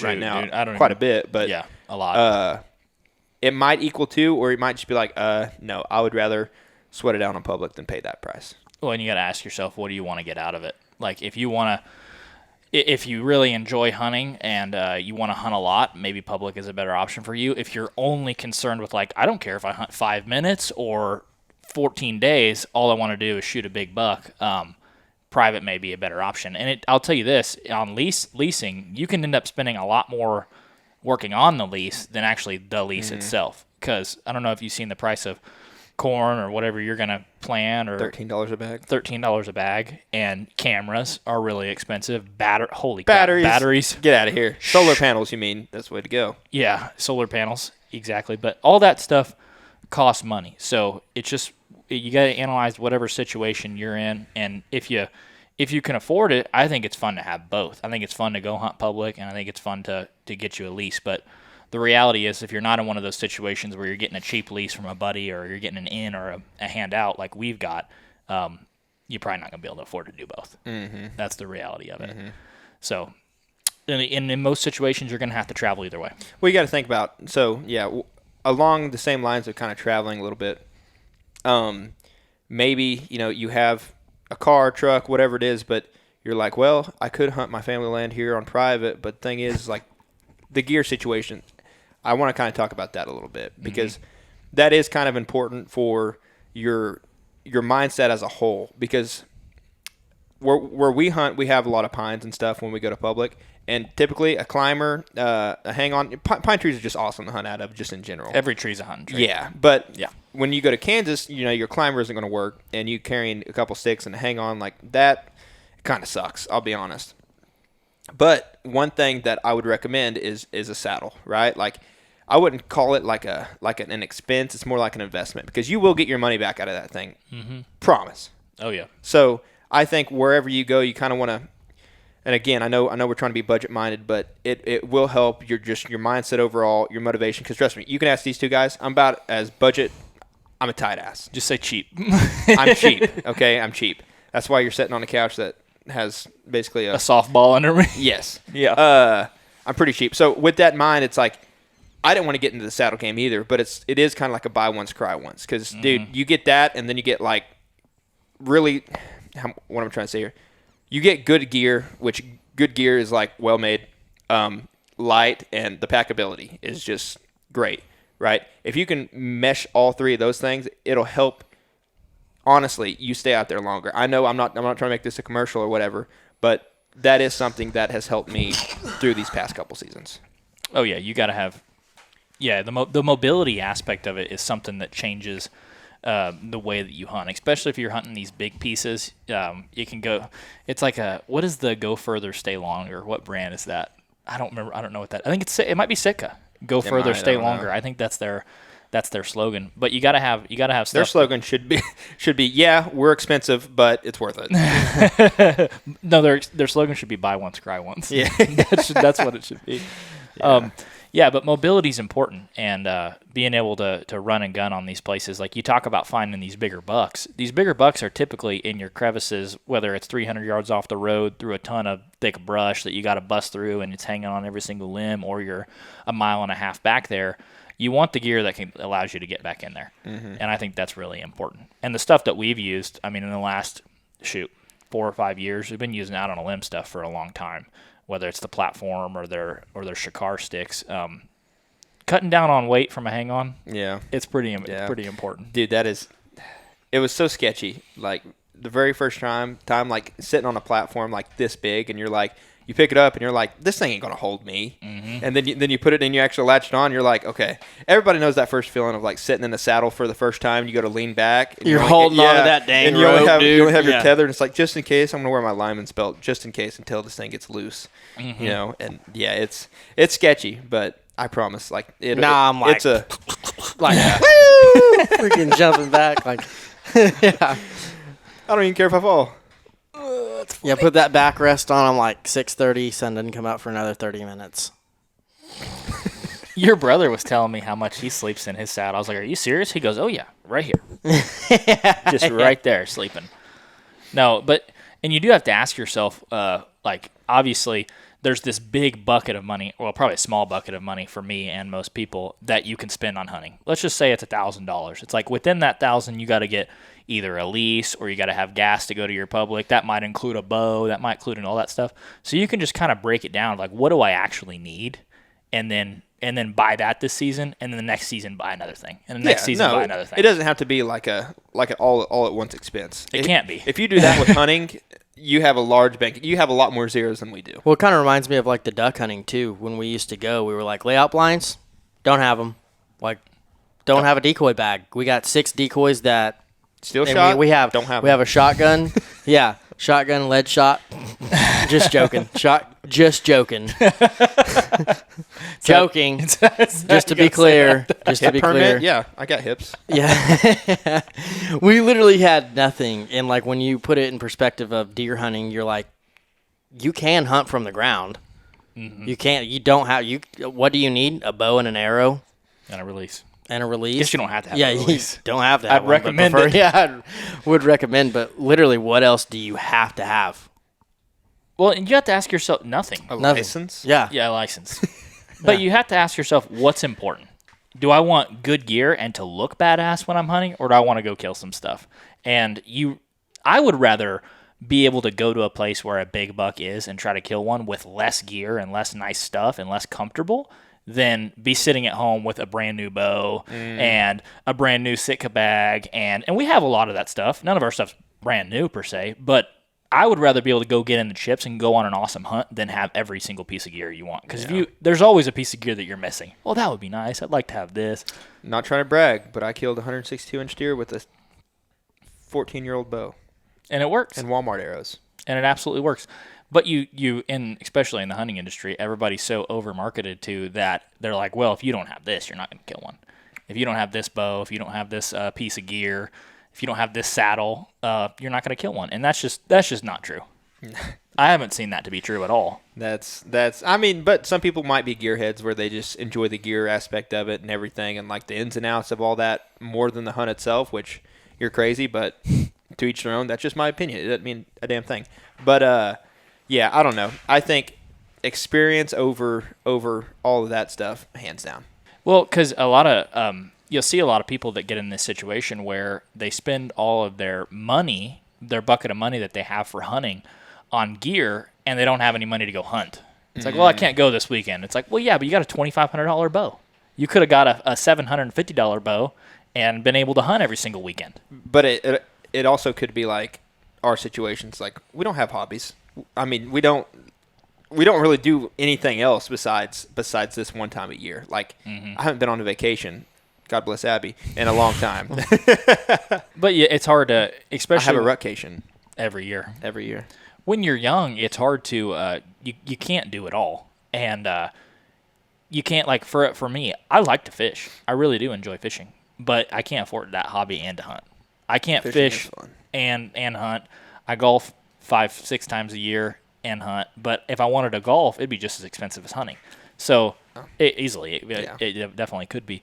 right now,
dude, I don't
quite a bit, but
yeah, a lot.
It might equal to, or it might just be like, no, I would rather sweat it out on public than pay that price.
Well, and you got to ask yourself, what do you want to get out of it? Like, if you really enjoy hunting and you want to hunt a lot, maybe public is a better option for you. If you're only concerned with, like, I don't care if I hunt 5 minutes or 14 days, all I want to do is shoot a big buck, private may be a better option. And I'll tell you this, on leasing, you can end up spending a lot more working on the lease than actually the lease itself. Because I don't know if you've seen the price of corn or whatever you're going to plant, or
$13 a bag.
$13 a bag, and cameras are really expensive. Batteries.
Batteries. Get out of here. Solar panels, you mean? That's the way to go.
Yeah, solar panels, exactly. But all that stuff costs money. So it's just, you got to analyze whatever situation you're in, and if you can afford it, I think it's fun to have both. I think it's fun to go hunt public, and I think it's fun to get you a lease. But the reality is, if you're not in one of those situations where you're getting a cheap lease from a buddy, or you're getting an in or a handout like we've got, you're probably not going to be able to afford to do both. Mm-hmm. That's the reality of it. Mm-hmm. So in most situations, you're going to have to travel either way.
Well, you got to think about, so yeah, along the same lines of kind of traveling a little bit, maybe, you have a car, truck, whatever it is, but you're like, well, I could hunt my family land here on private, but the thing is, like, the gear situation, I want to kind of talk about that a little bit, because that is kind of important for your mindset as a whole, because where we hunt, we have a lot of pines and stuff when we go to public, and typically a climber, a hang-on, pine trees are just awesome to hunt out of, just in general.
Every tree's a hunting tree.
Yeah, but when you go to Kansas, your climber isn't going to work, and you carrying a couple sticks and a hang-on like that kind of sucks, I'll be honest. But one thing that I would recommend is a saddle, right? Like, I wouldn't call it like an expense. It's more like an investment, because you will get your money back out of that thing. Mm-hmm. Promise.
Oh, yeah.
So I think wherever you go, you kind of want and again, I know we're trying to be budget minded, but it will help your mindset overall, your motivation. Because trust me, you can ask these two guys. I'm about as budget. I'm a tight ass.
Just say cheap.
I'm cheap. Okay, I'm cheap. That's why you're sitting on a couch that has basically
A softball under me.
yes.
Yeah.
I'm pretty cheap. So with that in mind, it's like I didn't want to get into the saddle game either, but it is kind of like a buy once, cry once. Because, dude, you get that, and then you get, like, really what I'm trying to say here. You get good gear, which good gear is, like, well-made, light, and the packability is just great, right? If you can mesh all three of those things, it'll help, honestly, you stay out there longer. I know I'm not trying to make this a commercial or whatever, but that is something that has helped me through these past couple seasons.
Oh, yeah, you got to have – yeah, the mobility aspect of it is something that changes the way that you hunt, especially if you're hunting these big pieces. You can go – it's like what is the go further, stay longer? What brand is that? I don't remember. I don't know what that – I think it might be Sitka. Go further, stay longer. I think that's their slogan. But you got to have stuff.
Their slogan should be yeah, we're expensive, but it's worth it.
No, their slogan should be buy once, cry once.
Yeah.
That's what it should be. But mobility is important, and being able to run and gun on these places. Like you talk about finding these bigger bucks. These bigger bucks are typically in your crevices, whether it's 300 yards off the road through a ton of thick brush that you got to bust through, and it's hanging on every single limb, or you're a mile and a half back there. You want the gear that allows you to get back in there, and I think that's really important. And the stuff that we've used, I mean, in the last 4 or 5 years, we've been using out on a limb stuff for a long time. Whether it's the platform or their Shakar sticks, cutting down on weight from a hang-on, it's pretty important.
Dude, it was so sketchy. Like the very first time, like sitting on a platform like this big, and you're like, you pick it up and you're like, this thing ain't gonna hold me. Mm-hmm. And then you put it in, you actually latch it on. You're like, okay. Everybody knows that first feeling of like sitting in the saddle for the first time. You go to lean back. And
you're holding on to that dang
and you
rope,
you only have your tether, and it's like, just in case, I'm gonna wear my lineman's belt just in case until this thing gets loose. Mm-hmm. You know, and yeah, it's sketchy, but I promise, like
I'm like,
it's a
like woo, freaking jumping back, like yeah.
I don't even care if I fall.
Yeah, put that backrest on. I'm like 6:30. Sun didn't come out for another 30 minutes.
Your brother was telling me how much he sleeps in his saddle. I was like, "Are you serious?" He goes, "Oh yeah, right here, just right there, sleeping." No, and you do have to ask yourself, like obviously, there's this big bucket of money, well, probably a small bucket of money for me and most people that you can spend on hunting. Let's just say it's $1,000. It's like within that $1,000, you got to get either a lease or you got to have gas to go to your public. That might include a bow. That might include all that stuff. So you can just kind of break it down. Like, what do I actually need? And then buy that this season, and then the next season buy another thing, and the next season buy another thing.
It doesn't have to be like an all at once expense.
It can't be.
If you do that with hunting, you have a large bank. You have a lot more zeros than we do.
Well, it kind of reminds me of like the duck hunting too. When we used to go, we were like, layout blinds, don't have them. Like, don't have a decoy bag. We got 6 decoys that.
Steel shot?
We have a shotgun. Yeah, shotgun, lead shot. Just joking. Just joking. Joking. Just to be clear. Just to be clear.
Yeah, I got hips.
Yeah. We literally had nothing. And like when you put it in perspective of deer hunting, you're like, you can hunt from the ground. Mm-hmm. What do you need? A bow and an arrow?
And a release.
And a release.
Guess you don't have to have a release.
You don't have to have
I'd recommend it.
Yeah, I would recommend, but literally, what else do you have to have?
Well, and you have to ask yourself nothing.
A license?
Yeah.
Yeah, a license. But you have to ask yourself, what's important? Do I want good gear and to look badass when I'm hunting, or do I want to go kill some stuff? And I would rather be able to go to a place where a big buck is and try to kill one with less gear and less nice stuff and less comfortable than be sitting at home with a brand new bow and a brand new Sitka bag. And we have a lot of that stuff. None of our stuff's brand new per se, but I would rather be able to go get in the chips and go on an awesome hunt than have every single piece of gear you want. Because there's always a piece of gear that you're missing. Well, that would be nice. I'd like to have this.
Not trying to brag, but I killed a 162-inch deer with a 14-year-old bow.
And it works.
And Walmart arrows.
And it absolutely works. But especially in the hunting industry, everybody's so over-marketed to that they're like, well, if you don't have this, you're not going to kill one. If you don't have this bow, if you don't have this piece of gear, if you don't have this saddle, you're not going to kill one. And that's just not true. I haven't seen that to be true at all.
That's. I mean, but some people might be gearheads where they just enjoy the gear aspect of it and everything, and like the ins and outs of all that more than the hunt itself. Which you're crazy, but to each their own. That's just my opinion. It doesn't mean a damn thing. But yeah, I don't know. I think experience over all of that stuff, hands down.
Well, because a lot of you'll see a lot of people that get in this situation where they spend all of their money, their bucket of money that they have for hunting, on gear, and they don't have any money to go hunt. It's like, well, I can't go this weekend. It's like, well, yeah, but you got a $2,500 bow. You could have got a $750 bow and been able to hunt every single weekend.
But it also could be like our situations. Like, we don't have hobbies. I mean, we don't really do anything else besides this one time a year. Like, I haven't been on a vacation, God bless Abby, in a long time.
But yeah, it's hard to, especially
I have a rutcation
every year.
every year.
When you're young, it's hard to you can't do it all, and you can't, like, for me, I like to fish. I really do enjoy fishing, but I can't afford that hobby and to hunt. I can't
Fishing is
fish
fun.
and hunt. I golf 5-6 times a year and hunt, but if I wanted to golf, it'd be just as expensive as hunting. So it definitely could be.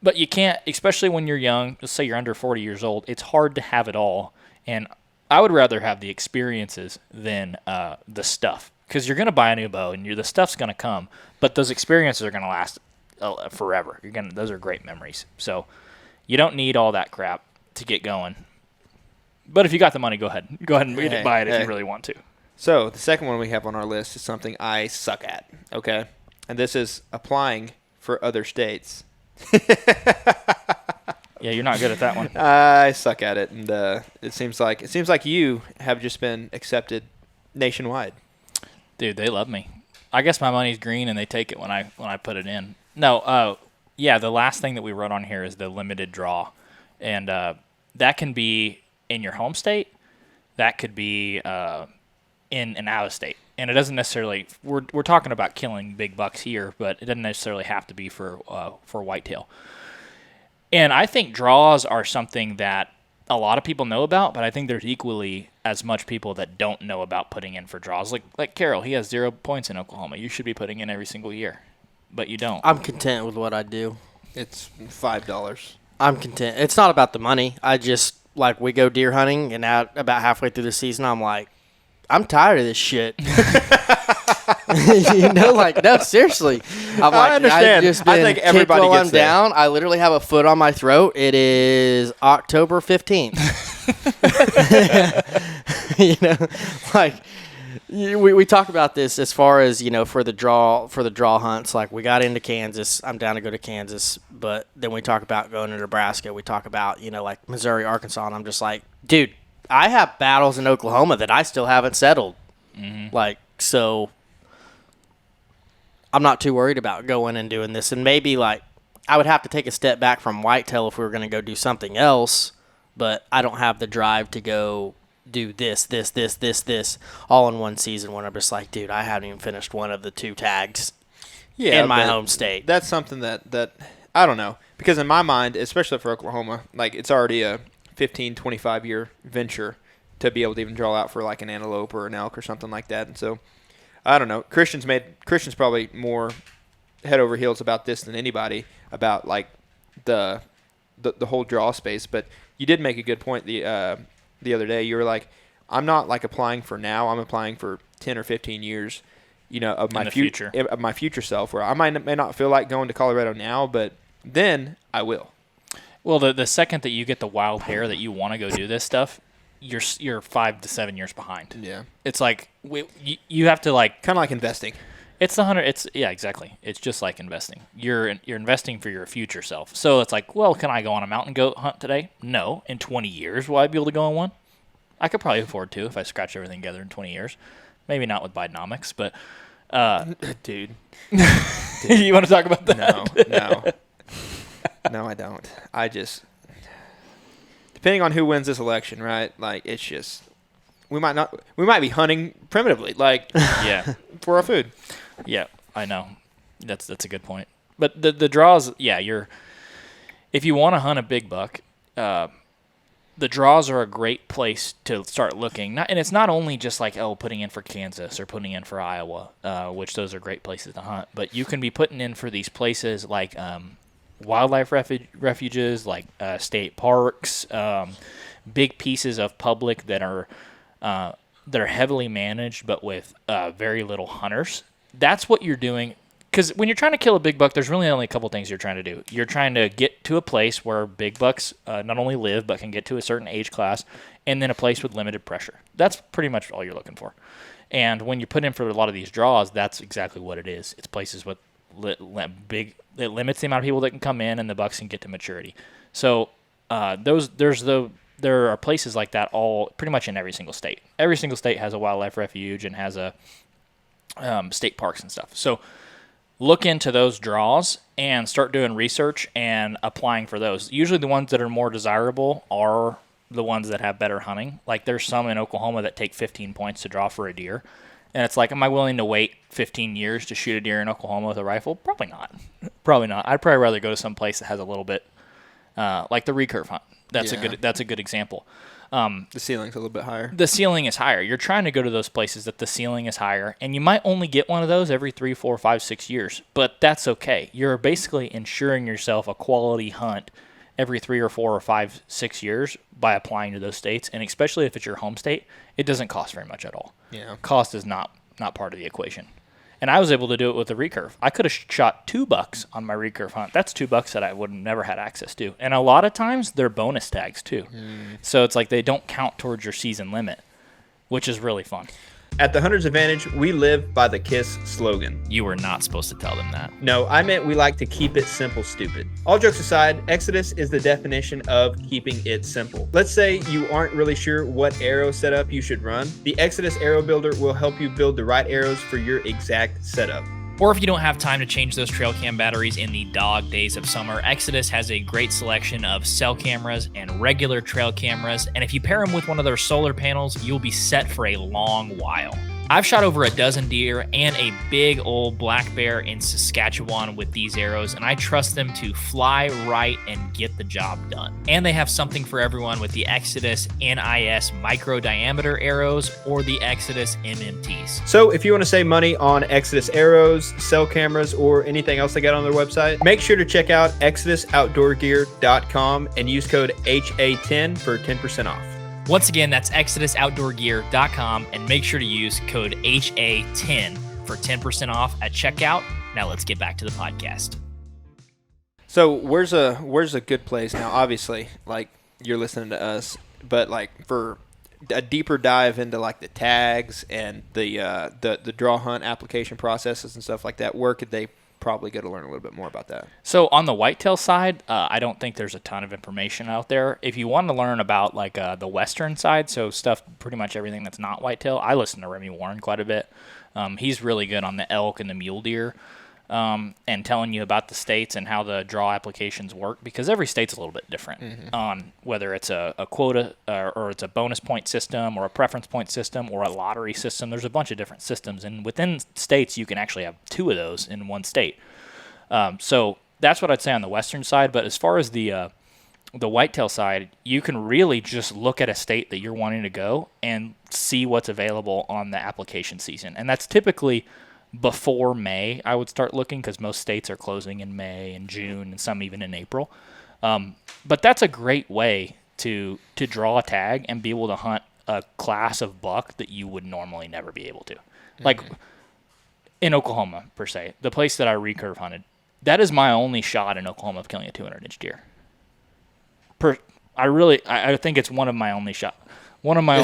But you can't, especially when you're young, let's say you're under 40 years old, it's hard to have it all. And I would rather have the experiences than the stuff, because you're going to buy a new bow and the stuff's going to come, but those experiences are going to last forever. Those are great memories. So you don't need all that crap to get going. But if you got the money, go ahead and buy it if you really want to.
So the second one we have on our list is something I suck at, okay? And this is applying for other states.
Yeah, you're not good at that one.
I suck at it, and it seems like you have just been accepted nationwide.
Dude, they love me. I guess my money's green, and they take it when I put it in. No, yeah, the last thing that we wrote on here is the limited draw, and that can be in your home state. That could be in and out of state, and it doesn't necessarily. We're talking about killing big bucks here, but it doesn't necessarily have to be for whitetail. And I think draws are something that a lot of people know about, but I think there's equally as much people that don't know about putting in for draws. Like Carroll, he has 0 points in Oklahoma. You should be putting in every single year, but you don't.
I'm content with what I do.
It's $5.
I'm content. It's not about the money. I just, like, we go deer hunting, and out about halfway through the season, I'm like, I'm tired of this shit. No, seriously. I'm like,
I understand.
I've just been
I think everybody
kicked while
gets
I'm
there.
down. I literally have a foot on my throat. It is October 15th. We talk about this as far as, for the draw hunts. Like, we got into Kansas. I'm down to go to Kansas, but then we talk about going to Nebraska. We talk about, like Missouri, Arkansas, and I'm just like, dude, I have battles in Oklahoma that I still haven't settled. So I'm not too worried about going and doing this. And maybe, I would have to take a step back from whitetail if we were going to go do something else, but I don't have the drive to go do this, all in one season when I'm just like, dude, I haven't even finished one of the 2 tags in my home state.
That's something that I don't know. Because in my mind, especially for Oklahoma, it's already a 15, 25-year venture to be able to even draw out for like an antelope or an elk or something like that. And so, I don't know. Christian's probably more head over heels about this than anybody about like the whole draw space. But you did make a good point the other day. You were like, I'm not like applying for now. I'm applying for 10 or 15 years, of my
future
of my future self. Where I may not feel like going to Colorado now, but then I will.
Well, the second that you get the wild hair that you want to go do this stuff, you're 5 to 7 years behind.
Yeah,
it's like you have to kind
of like investing.
It's the hunter. Yeah, exactly. It's just like investing. You're investing for your future self. So it's like, well, can I go on a mountain goat hunt today? No. In 20 years, will I be able to go on one? I could probably afford to if I scratch everything together in 20 years. Maybe not with Bidenomics, but
dude.
You want to talk about that?
No, I don't. I just, depending on who wins this election, right? Like, it's just, we might be hunting primitively,
yeah,
for our food.
Yeah, I know. That's a good point. But the draws, yeah, if you want to hunt a big buck, the draws are a great place to start looking. And it's not only just like, putting in for Kansas or putting in for Iowa, which those are great places to hunt. But you can be putting in for these places like wildlife refuges, like state parks, big pieces of public that are heavily managed but with very little hunters. That's what you're doing. Because when you're trying to kill a big buck, there's really only a couple things you're trying to do. You're trying to get to a place where big bucks not only live, but can get to a certain age class, and then a place with limited pressure. That's pretty much all you're looking for. And when you put in for a lot of these draws, that's exactly what it is. It's places with big. It limits the amount of people that can come in, and the bucks can get to maturity. So there are places like that all pretty much in every single state. Every single state has a wildlife refuge and has a state parks and stuff. So look into those draws and start doing research and applying for those. Usually the ones that are more desirable are the ones that have better hunting. Like there's some in Oklahoma that take 15 points to draw for a deer. And it's like, am I willing to wait 15 years to shoot a deer in Oklahoma with a rifle? Probably not. Probably not. I'd probably rather go to some place that has a little bit, like the recurve hunt. That's a good example.
The ceiling's a little bit higher.
The ceiling is higher. You're trying to go to those places that the ceiling is higher, and you might only get one of those every 3, 4, 5, 6 years, but that's okay. You're basically ensuring yourself a quality hunt every 3 or 4 or 5, 6 years by applying to those states, and especially if it's your home state, it doesn't cost very much at all.
Yeah.
Cost is not part of the equation. And I was able to do it with the recurve. I could have shot 2 bucks on my recurve hunt. That's 2 bucks that I would have never had access to. And a lot of times, they're bonus tags, too. So it's like they don't count towards your season limit, which is really fun.
At the Hunter's Advantage, we live by the KISS slogan.
You were not supposed to tell them that.
No, I meant we like to keep it simple, stupid. All jokes aside, Exodus is the definition of keeping it simple. Let's say you aren't really sure what arrow setup you should run. The Exodus Arrow Builder will help you build the right arrows for your exact setup.
Or if you don't have time to change those trail cam batteries in the dog days of summer, Exodus has a great selection of cell cameras and regular trail cameras, and if you pair them with one of their solar panels, you'll be set for a long while. I've shot over a dozen deer and a big old black bear in Saskatchewan with these arrows, and I trust them to fly right and get the job done. And they have something for everyone with the Exodus NIS micro diameter arrows or the Exodus MMTs.
So if you want to save money on Exodus arrows, cell cameras, or anything else they got on their website, make sure to check out ExodusOutdoorGear.com and use code HA10 for 10% off.
Once again, that's ExodusOutdoorGear.com, and make sure to use code HA10 for 10% off at checkout. Now let's get back to the podcast.
So where's a good place now? Obviously, like you're listening to us, but like for a deeper dive into like the tags and the draw hunt application processes and stuff like that, where could they probably go to learn a little bit more about that?
So on the whitetail side, I don't think there's a ton of information out there. If you want to learn about like the western side, so stuff, pretty much everything that's not whitetail, I listen to Remy Warren quite a bit. He's really good on the elk and the mule deer, and telling you about the states and how the draw applications work, because every state's a little bit different on whether it's a quota or it's a bonus point system or a preference point system or a lottery system. There's a bunch of different systems, and within states you can actually have 2 of those in one state. So that's what I'd say on the western side. But as far as the whitetail side, you can really just look at a state that you're wanting to go and see what's available on the application season, and that's typically before May. I would start looking, because most states are closing in May and June and some even in April. But that's a great way to draw a tag and be able to hunt a class of buck that you would normally never be able to. Like in Oklahoma, per se, the place that I recurve hunted, that is my only shot in Oklahoma of killing a 200-inch deer. I think it's one of my only shots. There we go.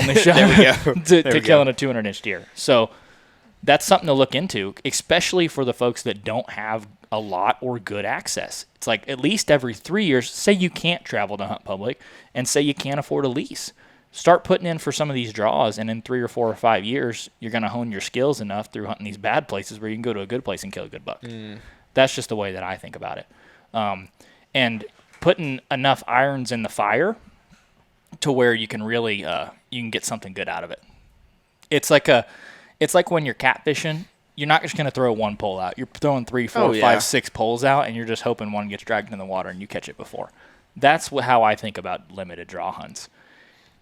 to killing a 200-inch deer. So that's something to look into, especially for the folks that don't have a lot or good access. It's like at least every 3 years, say you can't travel to hunt public and say you can't afford a lease. Start putting in for some of these draws, and in 3 or 4 or 5 years, you're going to hone your skills enough through hunting these bad places where you can go to a good place and kill a good buck. That's just the way that I think about it. And putting enough irons in the fire to where you can really you can get something good out of it. It's like when you're catfishing, you're not just going to throw one pole out. You're throwing 3, 4, 5, 6 poles out, and you're just hoping one gets dragged in the water and you catch it before. That's how I think about limited draw hunts.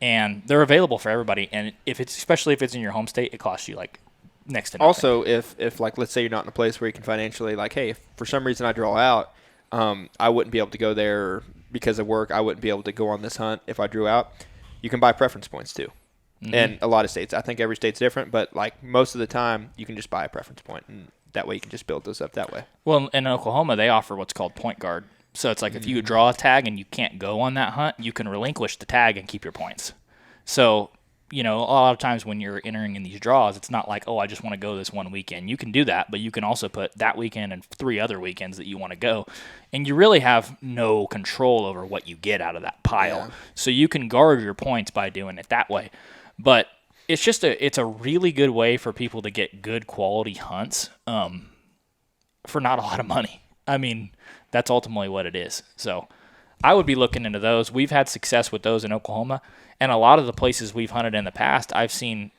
and they're available for everybody. And especially if it's in your home state, it costs you like next to nothing.
Also, if like, let's say you're not in a place where you can financially, like, hey, if for some reason I draw out, I wouldn't be able to go there because of work. I wouldn't be able to go on this hunt if I drew out. You can buy preference points too. And a lot of states, I think every state's different, but like most of the time you can just buy a preference point, and that way you can just build those up that way.
Well, in Oklahoma, they offer what's called point guard. So it's like if you draw a tag and you can't go on that hunt, you can relinquish the tag and keep your points. So, a lot of times when you're entering in these draws, it's not like, oh, I just want to go this one weekend. You can do that, but you can also put that weekend and 3 other weekends that you want to go. And you really have no control over what you get out of that pile. Yeah. So you can guard your points by doing it that way. But it's a really good way for people to get good quality hunts for not a lot of money. I mean, that's ultimately what it is. So I would be looking into those. We've had success with those in Oklahoma. And a lot of the places we've hunted in the past, I've seen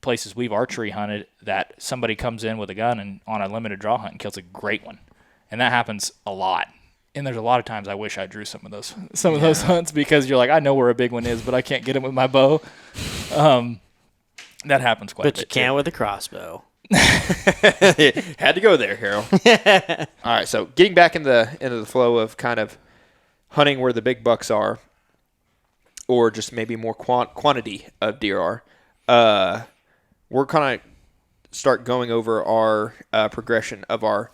places we've archery hunted that somebody comes in with a gun and on a limited draw hunt and kills a great one. And that happens a lot. And there's a lot of times I wish I drew some of those hunts because you're like, I know where a big one is, but I can't get him with my bow. That happens quite a bit.
But you can with a crossbow.
Had to go there, Carol. All right, so getting back into the flow of kind of hunting where the big bucks are, or just maybe more quantity of deer are, we're kind of start going over our progression of our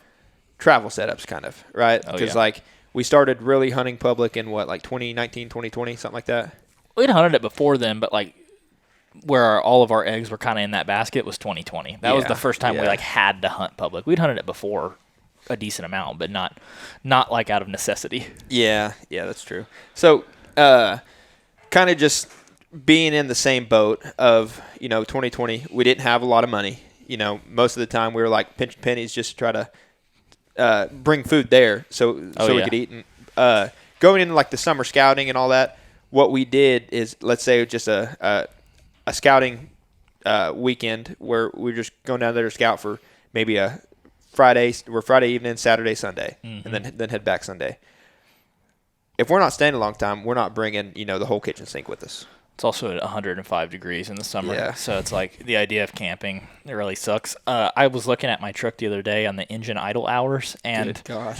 travel setups, kind of, right? Because like we started really hunting public in what, like 2019, 2020, something like that?
We'd hunted it before then, but like where all of our eggs were kind of in that basket was 2020. That was the first time we like had to hunt public. We'd hunted it before a decent amount, but not like out of necessity. Yeah,
that's true. So, kind of just being in the same boat of, 2020, we didn't have a lot of money. Most of the time we were like pinching pennies just to try to bring food there so we could eat. And going into like the summer scouting and all that, what we did is, let's say just a scouting weekend where we're just going down there to scout for maybe a Friday evening, Saturday, Sunday, and then head back Sunday. If we're not staying a long time, we're not bringing, the whole kitchen sink with us.
It's also at 105 degrees in the summer, so it's like the idea of camping, it really sucks. I was looking at my truck the other day on the engine idle hours, and
good God.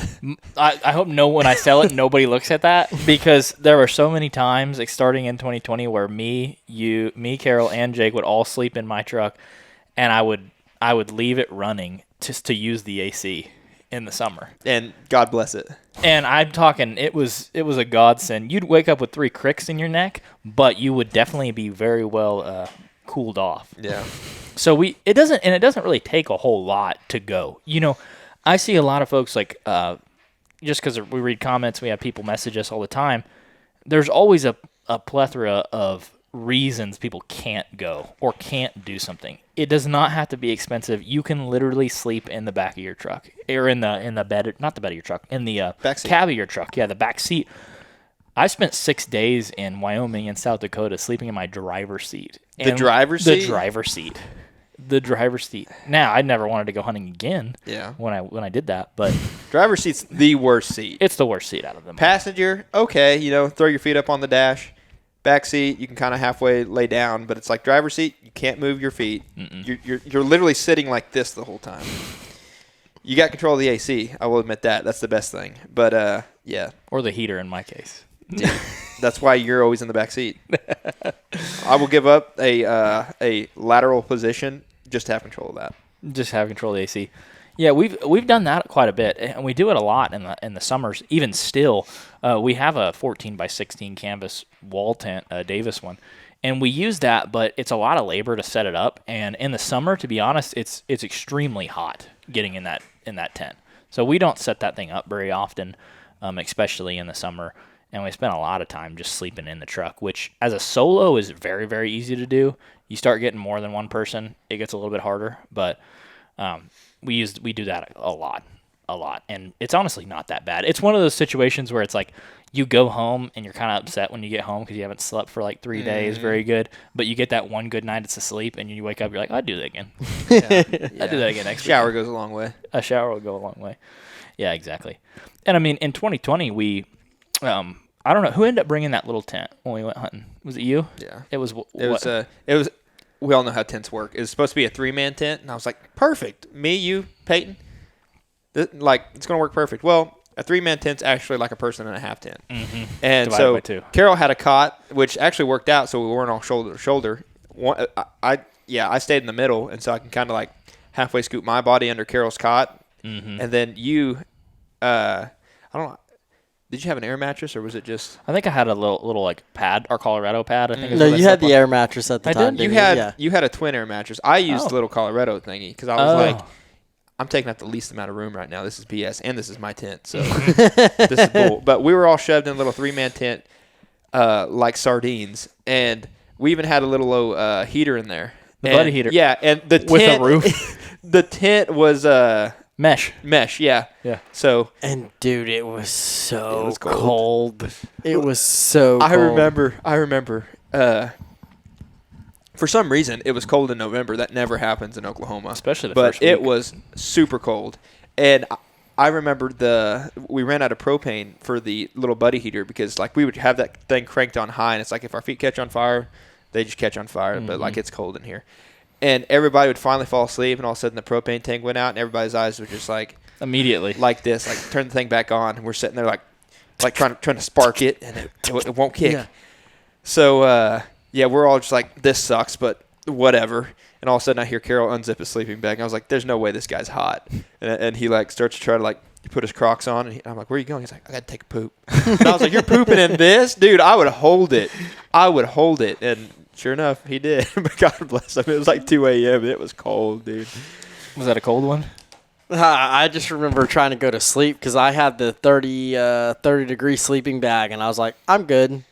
I hope when I sell it, nobody looks at that, because there were so many times, like starting in 2020, where me, Carol, and Jake would all sleep in my truck, and I would leave it running just to use the AC in the summer.
And God bless it.
And I'm talking, it was a godsend. You'd wake up with 3 cricks in your neck, but you would definitely be very well cooled off.
Yeah.
So it doesn't really take a whole lot to go. I see a lot of folks like just because we read comments, we have people message us all the time. There's always a plethora of reasons people can't go or can't do something. It does not have to be expensive. You can literally sleep in the back of your truck, or in the bed, not the bed of your truck, in the cab of your truck. Yeah, the back seat. I spent 6 days in Wyoming and South Dakota sleeping in my driver's seat.
The driver's seat?
The driver's seat. The driver's seat. Now, I never wanted to go hunting again.
Yeah.
When I did that, but
driver's seat's the worst seat.
It's the worst seat out of them.
Passenger, okay, throw your feet up on the dash. Back seat, you can kind of halfway lay down, but it's like driver's seat, you can't move your feet. You're literally sitting like this the whole time. You got control of the AC. I will admit that. That's the best thing. But yeah.
Or the heater in my case.
Yeah. That's why you're always in the back seat. I will give up a lateral position just to have control of that.
Just have control of the AC. Yeah, we've done that quite a bit, and we do it a lot in the summers. Even still, we have a 14 by 16 canvas wall tent, a Davis one, and we use that. But it's a lot of labor to set it up. And in the summer, to be honest, it's extremely hot getting in that tent. So we don't set that thing up very often, especially in the summer. And we spend a lot of time just sleeping in the truck, which as a solo is very, very easy to do. You start getting more than one person, it gets a little bit harder, but we do that a lot, and it's honestly not that bad. It's one of those situations where it's like you go home and you're kind of upset when you get home because you haven't slept for like 3 days very good, but you get that one good night of sleep and you wake up, you're like, I'd do that again. I'd do that again next week.
Shower goes a long way.
A shower will go a long way. Yeah, exactly. And I mean, in 2020, I don't know who ended up bringing that little tent when we went hunting. Was it you?
Yeah.
It was.
It was. We all know how tents work. It was supposed to be a 3-man tent, and I was like, perfect. Me, you, Peyton. It's gonna work perfect. Well, a 3-man tent's actually like a person and a half tent.
Mm-hmm.
And
Divided
so
by 2.
Carol had a cot, which actually worked out, so we weren't all shoulder to shoulder. I stayed in the middle, and so I can kind of like halfway scoop my body under Carol's cot, and then you, I don't know. Did you have an air mattress, or was it just?
I think I had a little like pad, our Colorado pad. I think.
No, you had the air mattress at the time.
You had a twin air mattress. I used the little Colorado thingy because I was like, I'm taking up the least amount of room right now. This is BS, and this is my tent, so this is cool. But we were all shoved in a little 3-man tent, like sardines, and we even had a little low heater in there.
The buddy heater.
Yeah, and the tent,
with a roof.
The tent was
Mesh,
yeah.
Yeah.
So
and dude, it was so
It was
cold. It was so cold.
I remember. For some reason, it was cold in November. That never happens in Oklahoma,
especially the
but
first week.
it was super cold. And I remember we ran out of propane for the little buddy heater because like we would have that thing cranked on high, and it's like if our feet catch on fire, they just catch on fire. But like it's cold in here. And everybody would finally fall asleep, and all of a sudden the propane tank went out, and everybody's eyes were just like
immediately
like this, like turn the thing back on. And we're sitting there like trying to spark it, and it won't kick. Yeah. So we're all just like, this sucks, but whatever. And all of a sudden I hear Carol unzip his sleeping bag, and I was like, there's no way this guy's hot. And he like starts to try to like put his Crocs on, and I'm like, where are you going? He's like, I gotta take a poop. And I was like, you're pooping in this, dude? I would hold it, and sure enough, he did. But God bless him. It was like 2 a.m. and it was cold, dude.
Was that a cold one?
I just remember trying to go to sleep because I had the 30-degree sleeping bag, and I was like, I'm good.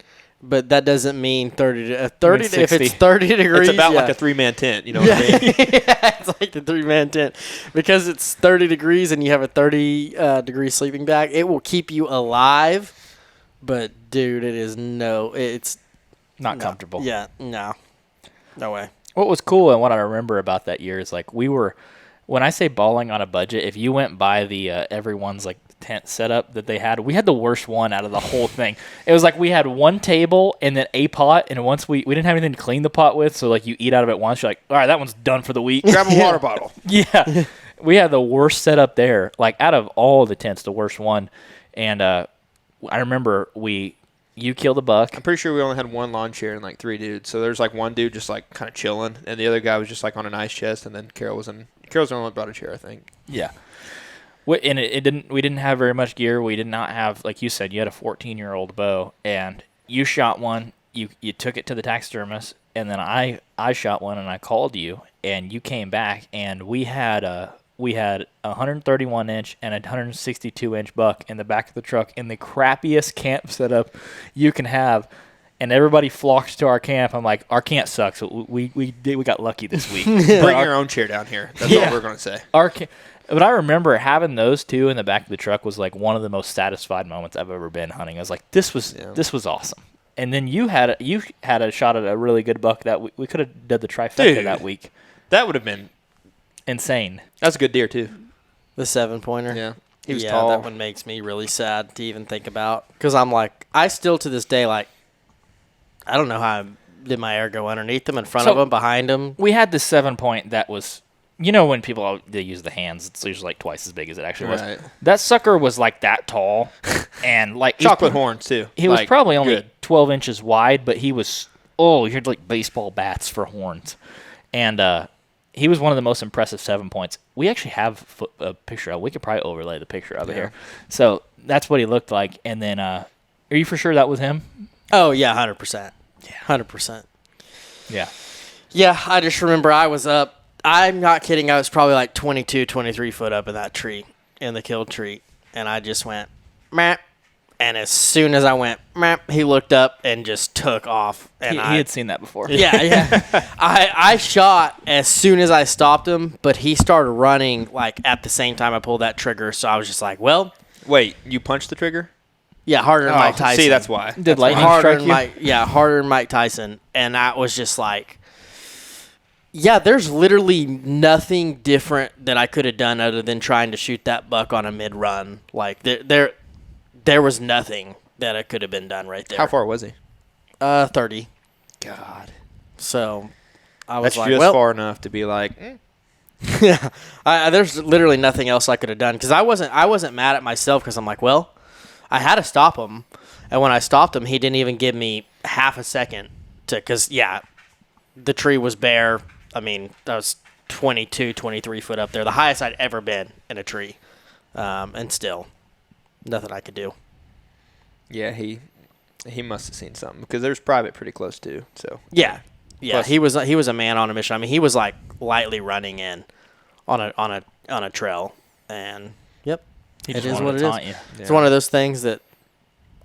But that doesn't mean 30 if it's 30 degrees.
It's about like a 3-man tent, you know what I mean?
Yeah, it's like the 3-man tent. Because it's 30 degrees and you have a 30-degree sleeping bag, it will keep you alive. But, dude, it's
not comfortable.
Yeah, no way.
What was cool and what I remember about that year is like when I say balling on a budget, if you went by the everyone's like tent setup that they had, we had the worst one out of the whole thing. It was like we had one table and then a pot, and once we didn't have anything to clean the pot with, so like you eat out of it once, you're like, all right, that one's done for the week.
Grab a water bottle.
Yeah. We had the worst setup there. Like out of all the tents, the worst one. And I remember you killed a buck.
I'm pretty sure we only had one lawn chair and like 3 dudes. So there's like one dude just like kind of chilling, and the other guy was just like on an ice chest, and then Carol's the only one brought a chair, I think.
Yeah. And we didn't have very much gear. We did not have, like you said, you had a 14-year-old bow, and you shot one. You took it to the taxidermist, and then I shot one, and I called you, and you came back, and we had a 131-inch and a 162-inch buck in the back of the truck in the crappiest camp setup you can have, and everybody flocked to our camp. I'm like, our camp sucks. We got lucky this week.
Bring your own chair down here. That's all we're going to say.
But I remember having those two in the back of the truck was like one of the most satisfied moments I've ever been hunting. I was like, this was awesome. And then you had a shot at a really good buck that we could have done the trifecta that week.
That would have been
insane.
That's a good deer too.
The 7-pointer.
Yeah, he was tall.
That one makes me really sad to even think about because I'm like, I still to this day like, I don't know how did my air go underneath them, in front of them, behind them.
We had this 7-point that was. You know when people they use the hands, it's usually like twice as big as it actually was. That sucker was like that tall, and like
chocolate horns too.
He was probably only 12 inches wide, but he was you had like baseball bats for horns, and he was one of the most impressive 7-points. We actually have a picture of. We could probably overlay the picture of it here. So that's what he looked like. And then, are you for sure that was him?
Oh yeah, 100%. Yeah, 100%.
Yeah.
Yeah, I just remember I was up. I'm not kidding. I was probably like 22, 23 foot up in that tree, in the killed tree. And I just went, meh. And as soon as I went, meh, he looked up and just took off. And
he had seen that before.
Yeah. I shot as soon as I stopped him, but he started running like at the same time I pulled that trigger. So I was just like, well.
Wait, you punched the trigger?
Yeah, harder than Mike Tyson.
See, that's why.
Did lightning strike you?
Harder than Mike Tyson. And that was just like. Yeah, there's literally nothing different that I could have done other than trying to shoot that buck on a mid-run. Like there was nothing that it could have been done right there.
How far was he?
30.
God.
So I was
That's
like,
just
well,
far enough to be like,
yeah. There's literally nothing else I could have done because I wasn't mad at myself because I'm like, well, I had to stop him, and when I stopped him, he didn't even give me half a second to because the tree was bare. I mean, that was 22, 23 foot up there, the highest I'd ever been in a tree, and still nothing I could do.
yeah, he must have seen something because there's private pretty close too. So
Yeah.
Plus-
he was a man on a mission. I mean, he was like lightly running in on a trail, and yep,
He
it
just
is
wanted
what
to
it is.
taunt you.
It's one of those things that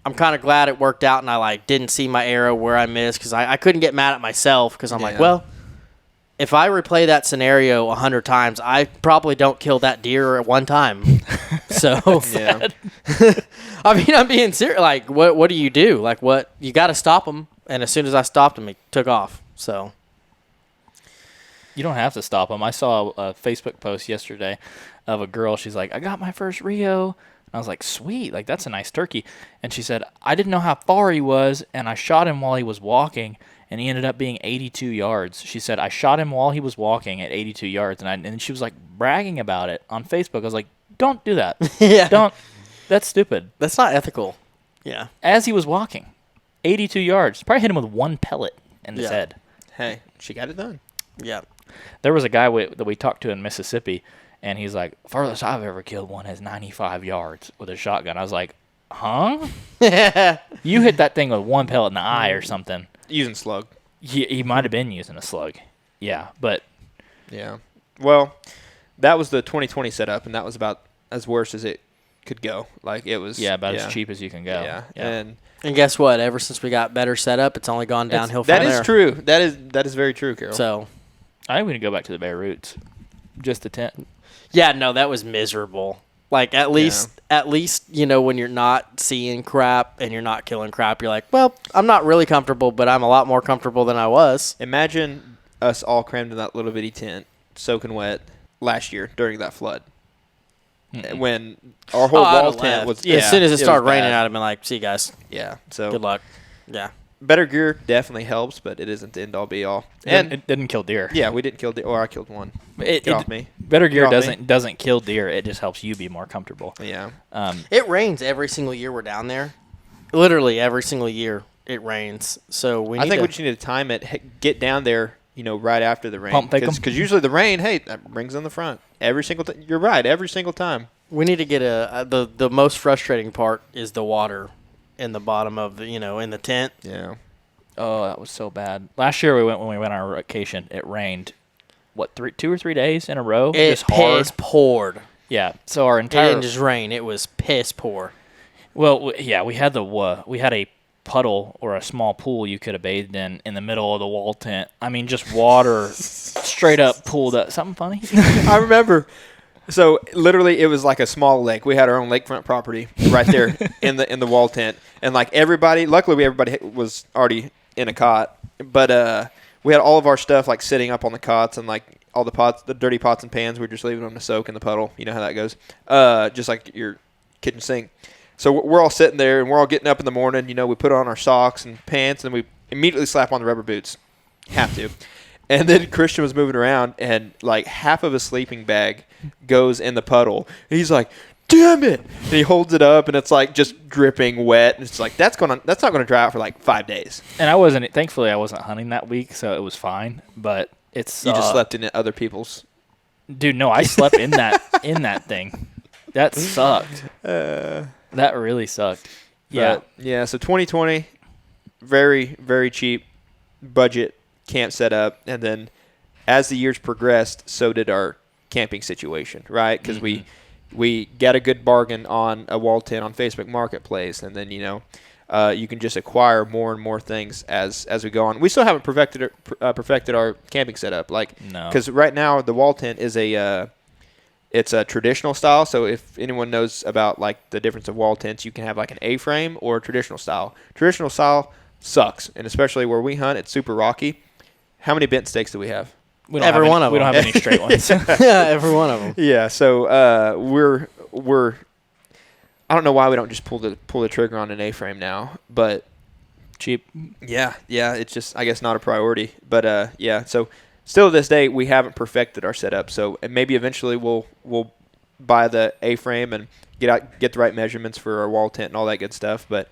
I'm kind of glad it worked out, and I like didn't see my arrow where I missed because I couldn't get mad at myself because I'm like,
Yeah.
well, if I replay that scenario 100 times, I probably don't kill that deer at one time. So
yeah,
I mean, I'm being serious. Like, what do you do? Like, what you got to stop him, and as soon as I stopped him, he took off. So.
You don't have to stop them. I saw a Facebook post yesterday of a girl. She's like, I got my first Rio. I was like, sweet. Like, that's a nice turkey. And she said, I didn't know how far he was, and I shot him while he was walking, and he ended up being 82 yards. She said, I shot him while he was walking at 82 yards. And she was, like, bragging about it on Facebook. I was like, don't do that.
Yeah.
Don't. That's stupid.
That's not ethical. Yeah.
As he was walking, 82 yards. Probably hit him with one pellet in his
Yeah.
head.
hey, she got it done.
Yeah.
There was a guy that we talked to in Mississippi, and he's like, farthest I've ever killed one is 95 yards with a shotgun. I was like, huh? You hit that thing with one pellet in the eye or something.
Using slug.
He might have been using a slug. Yeah, but
Yeah. Well, that was the 2020 setup, and that was about as worse as it could go. Like it was.
about as cheap as you can go.
Yeah.
And guess what? Ever since we got better set up, it's only gone downhill from
that
there.
is true. That is very true, Carol.
So,
I think we need to go back to the bare roots. Just the tent.
yeah, no, that was miserable. Like at least when you're not seeing crap and you're not killing crap, you're like, well, I'm not really comfortable, but I'm a lot more comfortable than I was.
Imagine us all crammed in that little bitty tent, soaking wet, last year during that flood. When our whole
I'd
wall
have
tent
left.
was
As soon as it started
was
raining,
bad.
I'd have been like, see you guys.
Yeah. So
Good luck. Yeah.
better gear definitely helps, but it isn't the end all be all. And
it didn't kill deer.
yeah, we didn't kill deer, or I killed one.
It
off me.
Better gear
Get off me.
doesn't kill deer. It just helps you be more comfortable.
Yeah.
It rains every single year we're down there. Literally every single year it rains. So we
I think we just need to time it. Get down there, right after the rain.
Pump fake 'em.
Because usually the rain, that brings in the front every single time. You're right, every single time.
we need to get the most frustrating part is the water in the bottom of the in the tent.
Yeah.
Oh, that was so bad. Last year when we went on our vacation, it rained. What, 2 or 3 days in a row?
It
Just hard.
piss poured.
Yeah. So our
It
entire
didn't just rain. It was piss poor.
well, yeah, we had a puddle or a small pool you could have bathed in the middle of the wall tent. I mean, just water straight up pooled up. Something funny?
I remember. So literally, it was like a small lake. We had our own lakefront property right there in the wall tent, and like luckily everybody was already in a cot, but we had all of our stuff like sitting up on the cots, and like all the dirty pots and pans, we were just leaving them to soak in the puddle. You know how that goes, just like your kitchen sink. So we're all sitting there, and we're all getting up in the morning. We put on our socks and pants, and we immediately slap on the rubber boots. Have to. And then Christian was moving around, and like half of his sleeping bag goes in the puddle. And he's like, "Damn it!" And he holds it up, and it's like just dripping wet. And it's like that's not gonna dry out for like 5 days.
And thankfully I wasn't hunting that week, so it was fine. But it's
You just slept in other people's.
dude. No, I slept in that thing. That sucked. That really sucked. Yeah.
Yeah. So 2020, very very cheap budget camp setup, and then as the years progressed, so did our camping situation, right? Because we got a good bargain on a wall tent on Facebook Marketplace, and then you can just acquire more and more things as we go on. We still haven't perfected our camping setup,
No.
because right now the wall tent is it's a traditional style. So if anyone knows about like the difference of wall tents, you can have like an A-frame or a traditional style. Traditional style sucks, and especially where we hunt, it's super rocky. How many bent stakes do we have?
We don't
Every
have any,
one of
we don't
them.
have any straight ones.
Yeah, every one of them.
Yeah, so we're I don't know why we don't just pull the trigger on an A-frame now, but
cheap.
Yeah, it's just, I guess, not a priority. But yeah, so still to this day we haven't perfected our setup. So maybe eventually we'll buy the A-frame and get the right measurements for our wall tent and all that good stuff. But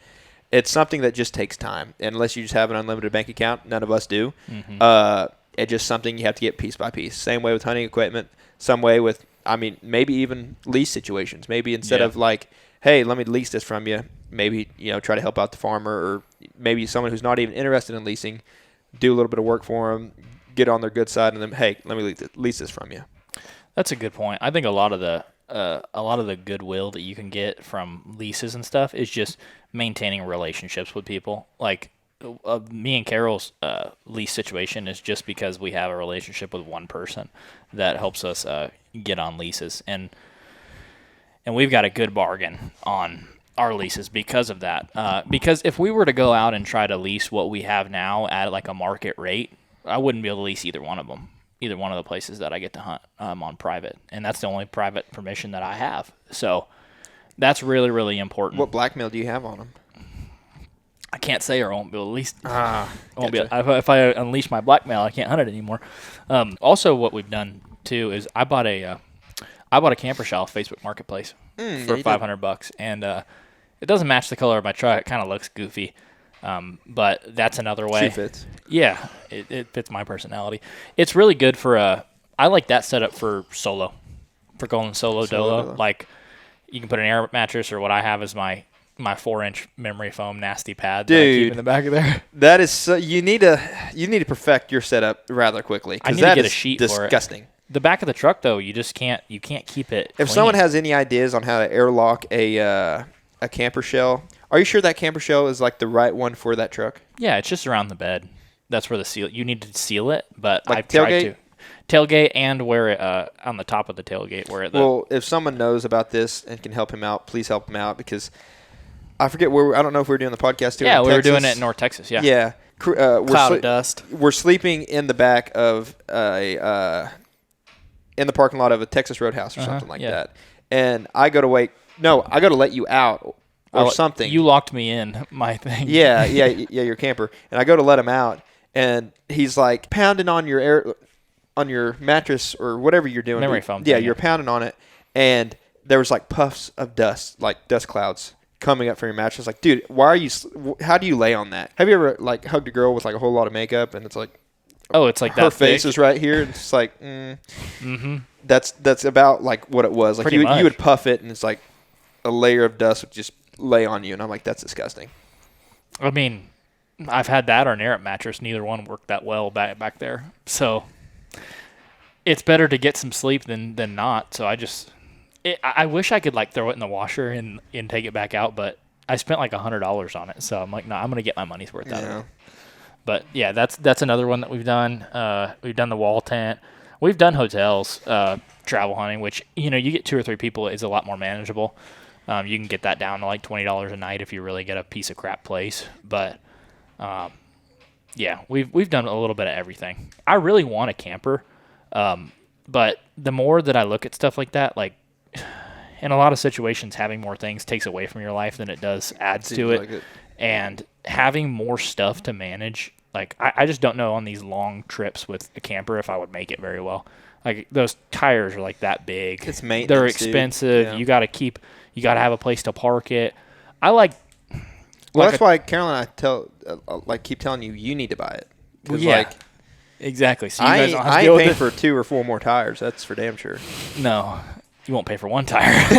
it's something that just takes time. And unless you just have an unlimited bank account, none of us do. Mm-hmm. It's just something you have to get piece by piece. Same way with hunting equipment. Some way with, I mean, maybe even lease situations. Maybe instead of like, hey, let me lease this from you, maybe, try to help out the farmer, or maybe someone who's not even interested in leasing, do a little bit of work for them, get on their good side, and then, hey, let me lease this from you.
That's a good point. I think a lot of the goodwill that you can get from leases and stuff is just maintaining relationships with people. Like me and Carol's lease situation is just because we have a relationship with one person that helps us get on leases, and we've got a good bargain on our leases because of that. Because if we were to go out and try to lease what we have now at like a market rate, I wouldn't be able to lease either one of the places that I get to hunt on private, and that's the only private permission that I have. So that's really, really important.
What blackmail do you have on them?
I can't say, or I won't be able to lease.
Gotcha.
If I unleash my blackmail, I can't hunt it anymore. Also, what we've done too is I bought a camper shell off Facebook Marketplace for $500, and it doesn't match the color of my truck. It kind of looks goofy, but that's another way.
She fits.
Yeah, it fits my personality. It's really good for I like that setup for solo, for going solo dolo. Like you can put an air mattress, or what I have is my 4-inch memory foam nasty pad that I keep in the back of there.
That is so, you need to perfect your setup rather quickly.
I need to get a sheet
disgusting.
for it. The back of the truck though, you can't keep it.
If someone has any ideas on how to airlock a camper shell, are you sure that camper shell is like the right one for that truck?
Yeah, it's just around the bed. That's where you need to seal it, but
like
I've tried
tailgate?
to. Tailgate and where it on the top of the tailgate where it.
Well, if someone knows about this and can help him out, please help him out, because I forget where. I don't know if we were doing the podcast too.
Yeah, we were doing it in North Texas. Yeah.
Yeah. Cloud of dust.
We're sleeping in the back of in the parking lot of a Texas Roadhouse or something like that. And I go to let you out or something.
You locked me in my thing.
Yeah, your camper. And I go to let him out, and he's like pounding on your mattress or whatever you're doing.
Memory foam.
Yeah, you're pounding on it, and there was like puffs of dust, like dust clouds coming up from your mattress. Like, dude, how do you lay on that? Have you ever like hugged a girl with like a whole lot of makeup, and it's like,
oh, it's like
her
that
face
thick?
is right here, and it's like, that's about like what it was. Like you would puff it, and it's like a layer of dust would just lay on you, and I'm like, that's disgusting.
I mean, I've had that or an air mattress. Neither one worked that well back there. So it's better to get some sleep than not. So I wish I could like throw it in the washer and take it back out, but I spent like $100 on it. So I'm like, no, I'm gonna get my money's worth out of it. But yeah, that's another one that we've done. We've done the wall tent. We've done hotels, travel hunting, which you get 2 or 3 people is a lot more manageable. You can get that down to like $20 a night if you really get a piece of crap place. But yeah, we've done a little bit of everything. I really want a camper, but the more that I look at stuff like that, like in a lot of situations, having more things takes away from your life than it does adds to it. Like and having more stuff to manage, like I just don't know on these long trips with a camper if I would make it very well. Like those tires are like that big.
It's maintenance.
They're expensive.
Yeah.
You got to have a place to park it. I like.
Well, that's why Carol and I keep telling you need to buy it.
Yeah. Like, exactly. So you
I
guys don't have to
ain't
deal
paying
with
for 2 or 4 more tires. That's for damn sure.
No. You won't pay for 1 tire,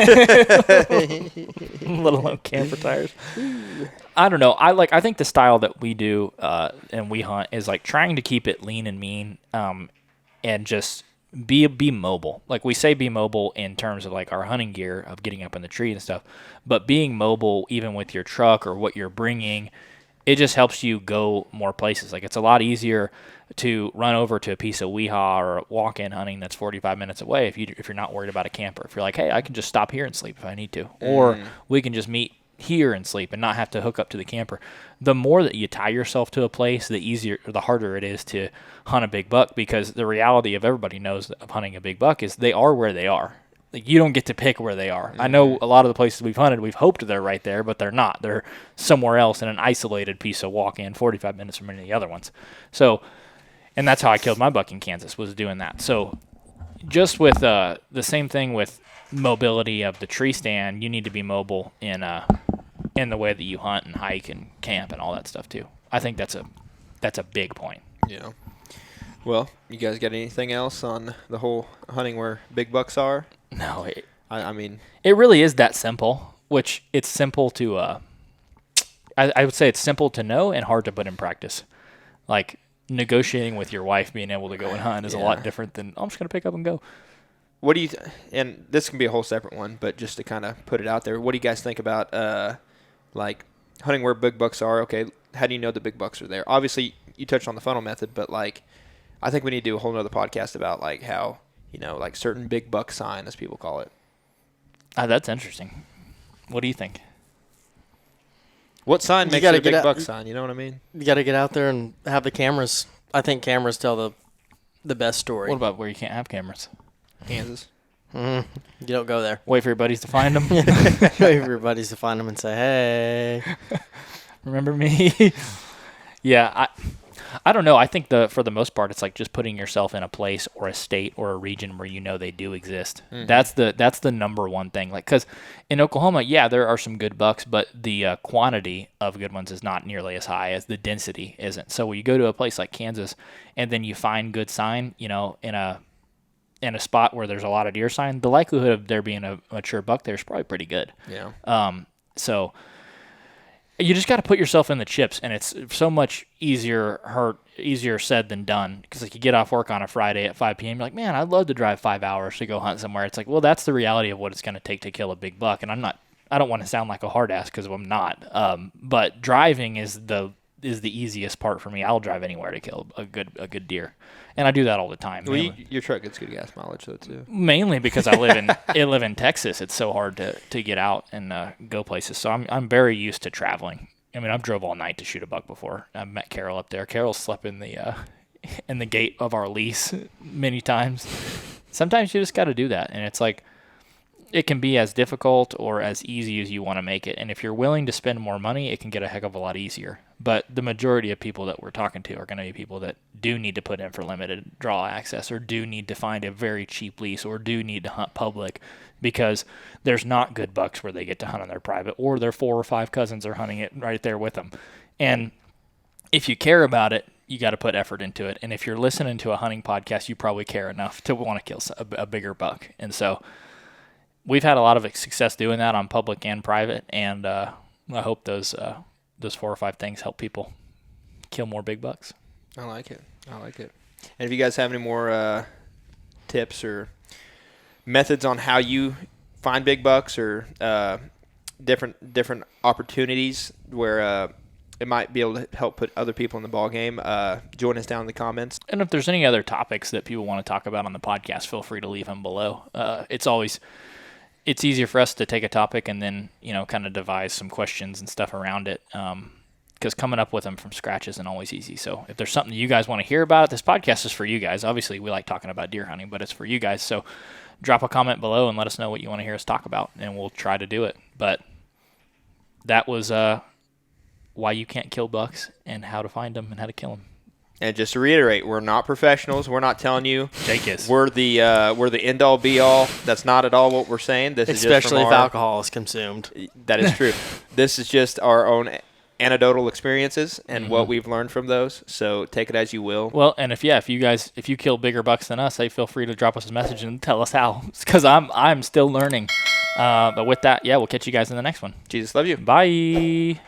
let alone camper tires. I don't know. I think the style that we do and we hunt is like trying to keep it lean and mean, and just be mobile. Like we say, be mobile in terms of like our hunting gear of getting up in the tree and stuff, but being mobile even with your truck or what you're bringing, it just helps you go more places. Like it's a lot easier to run over to a piece of weehaw or walk-in hunting that's 45 minutes away if you're not worried about a camper. If you're like, hey, I can just stop here and sleep if I need to, or we can just meet here and sleep and not have to hook up to the camper. The more that you tie yourself to a place, the easier or the harder it is to hunt a big buck, because the reality of everybody knows of hunting a big buck is they are where they are. Like, you don't get to pick where they are. I know a lot of the places we've hunted, we've hoped they're right there, but they're not. They're somewhere else in an isolated piece of walk-in, 45 minutes from any of the other ones. So, and that's how I killed my buck in Kansas, was doing that. So just with the same thing with mobility of the tree stand, you need to be mobile in the way that you hunt and hike and camp and all that stuff too. I think that's a big point.
Yeah. Well, you guys got anything else on the whole hunting where big bucks are?
No,
I mean,
it really is that simple, which it's simple to, I would say it's simple to know and hard to put in practice. Like, negotiating with your wife being able to go and hunt is a lot different than, I'm just going to pick up and go.
What do you and this can be a whole separate one, but just to kind of put it out there, what do you guys think about like hunting where big bucks are? Okay, how do you know the big bucks are there? Obviously, you touched on the funnel method, but like, I think we need to do a whole nother podcast about like how, like certain big buck sign, as people call it.
That's interesting. What do you think?
What sign makes it a big buck sign? You know what I mean?
You got to get out there and have the cameras. I think cameras tell the best story.
What about where you can't have cameras?
Kansas.
You don't go there.
Wait for your buddies to find them.
Wait for your buddies to find them and say, hey.
Remember me? Yeah, I don't know. I think for the most part, it's like just putting yourself in a place or a state or a region where you know they do exist. Mm-hmm. That's the number one thing. Like, because in Oklahoma, yeah, there are some good bucks, but the quantity of good ones is not nearly as high as the density isn't. So when you go to a place like Kansas and then you find good sign, in a spot where there's a lot of deer sign, the likelihood of there being a mature buck there is probably pretty good.
Yeah.
So you just got to put yourself in the chips, and it's so much easier said than done. Because like, you get off work on a Friday at 5 p.m., you're like, man, I'd love to drive 5 hours to go hunt somewhere. It's like, well, that's the reality of what it's going to take to kill a big buck. And I don't want to sound like a hard ass because I'm not. But driving is the easiest part for me. I'll drive anywhere to kill a good deer, and I do that all the time.
Well, your truck gets good gas mileage though too.
Mainly because I live in Texas. It's so hard to get out and go places. So I'm very used to traveling. I mean, I've drove all night to shoot a buck before. I've met Carol up there. Carol slept in the gate of our lease many times. Sometimes you just got to do that, and it's like, it can be as difficult or as easy as you want to make it. And if you're willing to spend more money, it can get a heck of a lot easier. But the majority of people that we're talking to are going to be people that do need to put in for limited draw access, or do need to find a very cheap lease, or do need to hunt public because there's not good bucks where they get to hunt on their private, or their 4 or 5 cousins are hunting it right there with them. And if you care about it, you got to put effort into it. And if you're listening to a hunting podcast, you probably care enough to want to kill a bigger buck. And so we've had a lot of success doing that on public and private, and I hope those 4 or 5 things help people kill more big bucks.
I like it. And if you guys have any more tips or methods on how you find big bucks, or different opportunities where it might be able to help put other people in the ball game, join us down in the comments.
And if there's any other topics that people want to talk about on the podcast, feel free to leave them below. It's easier for us to take a topic and then, kind of devise some questions and stuff around it, because coming up with them from scratch isn't always easy. So if there's something you guys want to hear about, this podcast is for you guys. Obviously, we like talking about deer hunting, but it's for you guys. So drop a comment below and let us know what you want to hear us talk about, and we'll try to do it. But that was why you can't kill bucks, and how to find them and how to kill them.
And just to reiterate, we're not professionals. We're not telling you
Jake is.
We're the end all be all. That's not at all what we're saying. This is
especially
just
if alcohol is consumed.
That is true. This is just our own anecdotal experiences and what we've learned from those. So take it as you will.
Well, and if you kill bigger bucks than us, feel free to drop us a message and tell us how, because I'm still learning. But with that, we'll catch you guys in the next one.
Jesus love you.
Bye.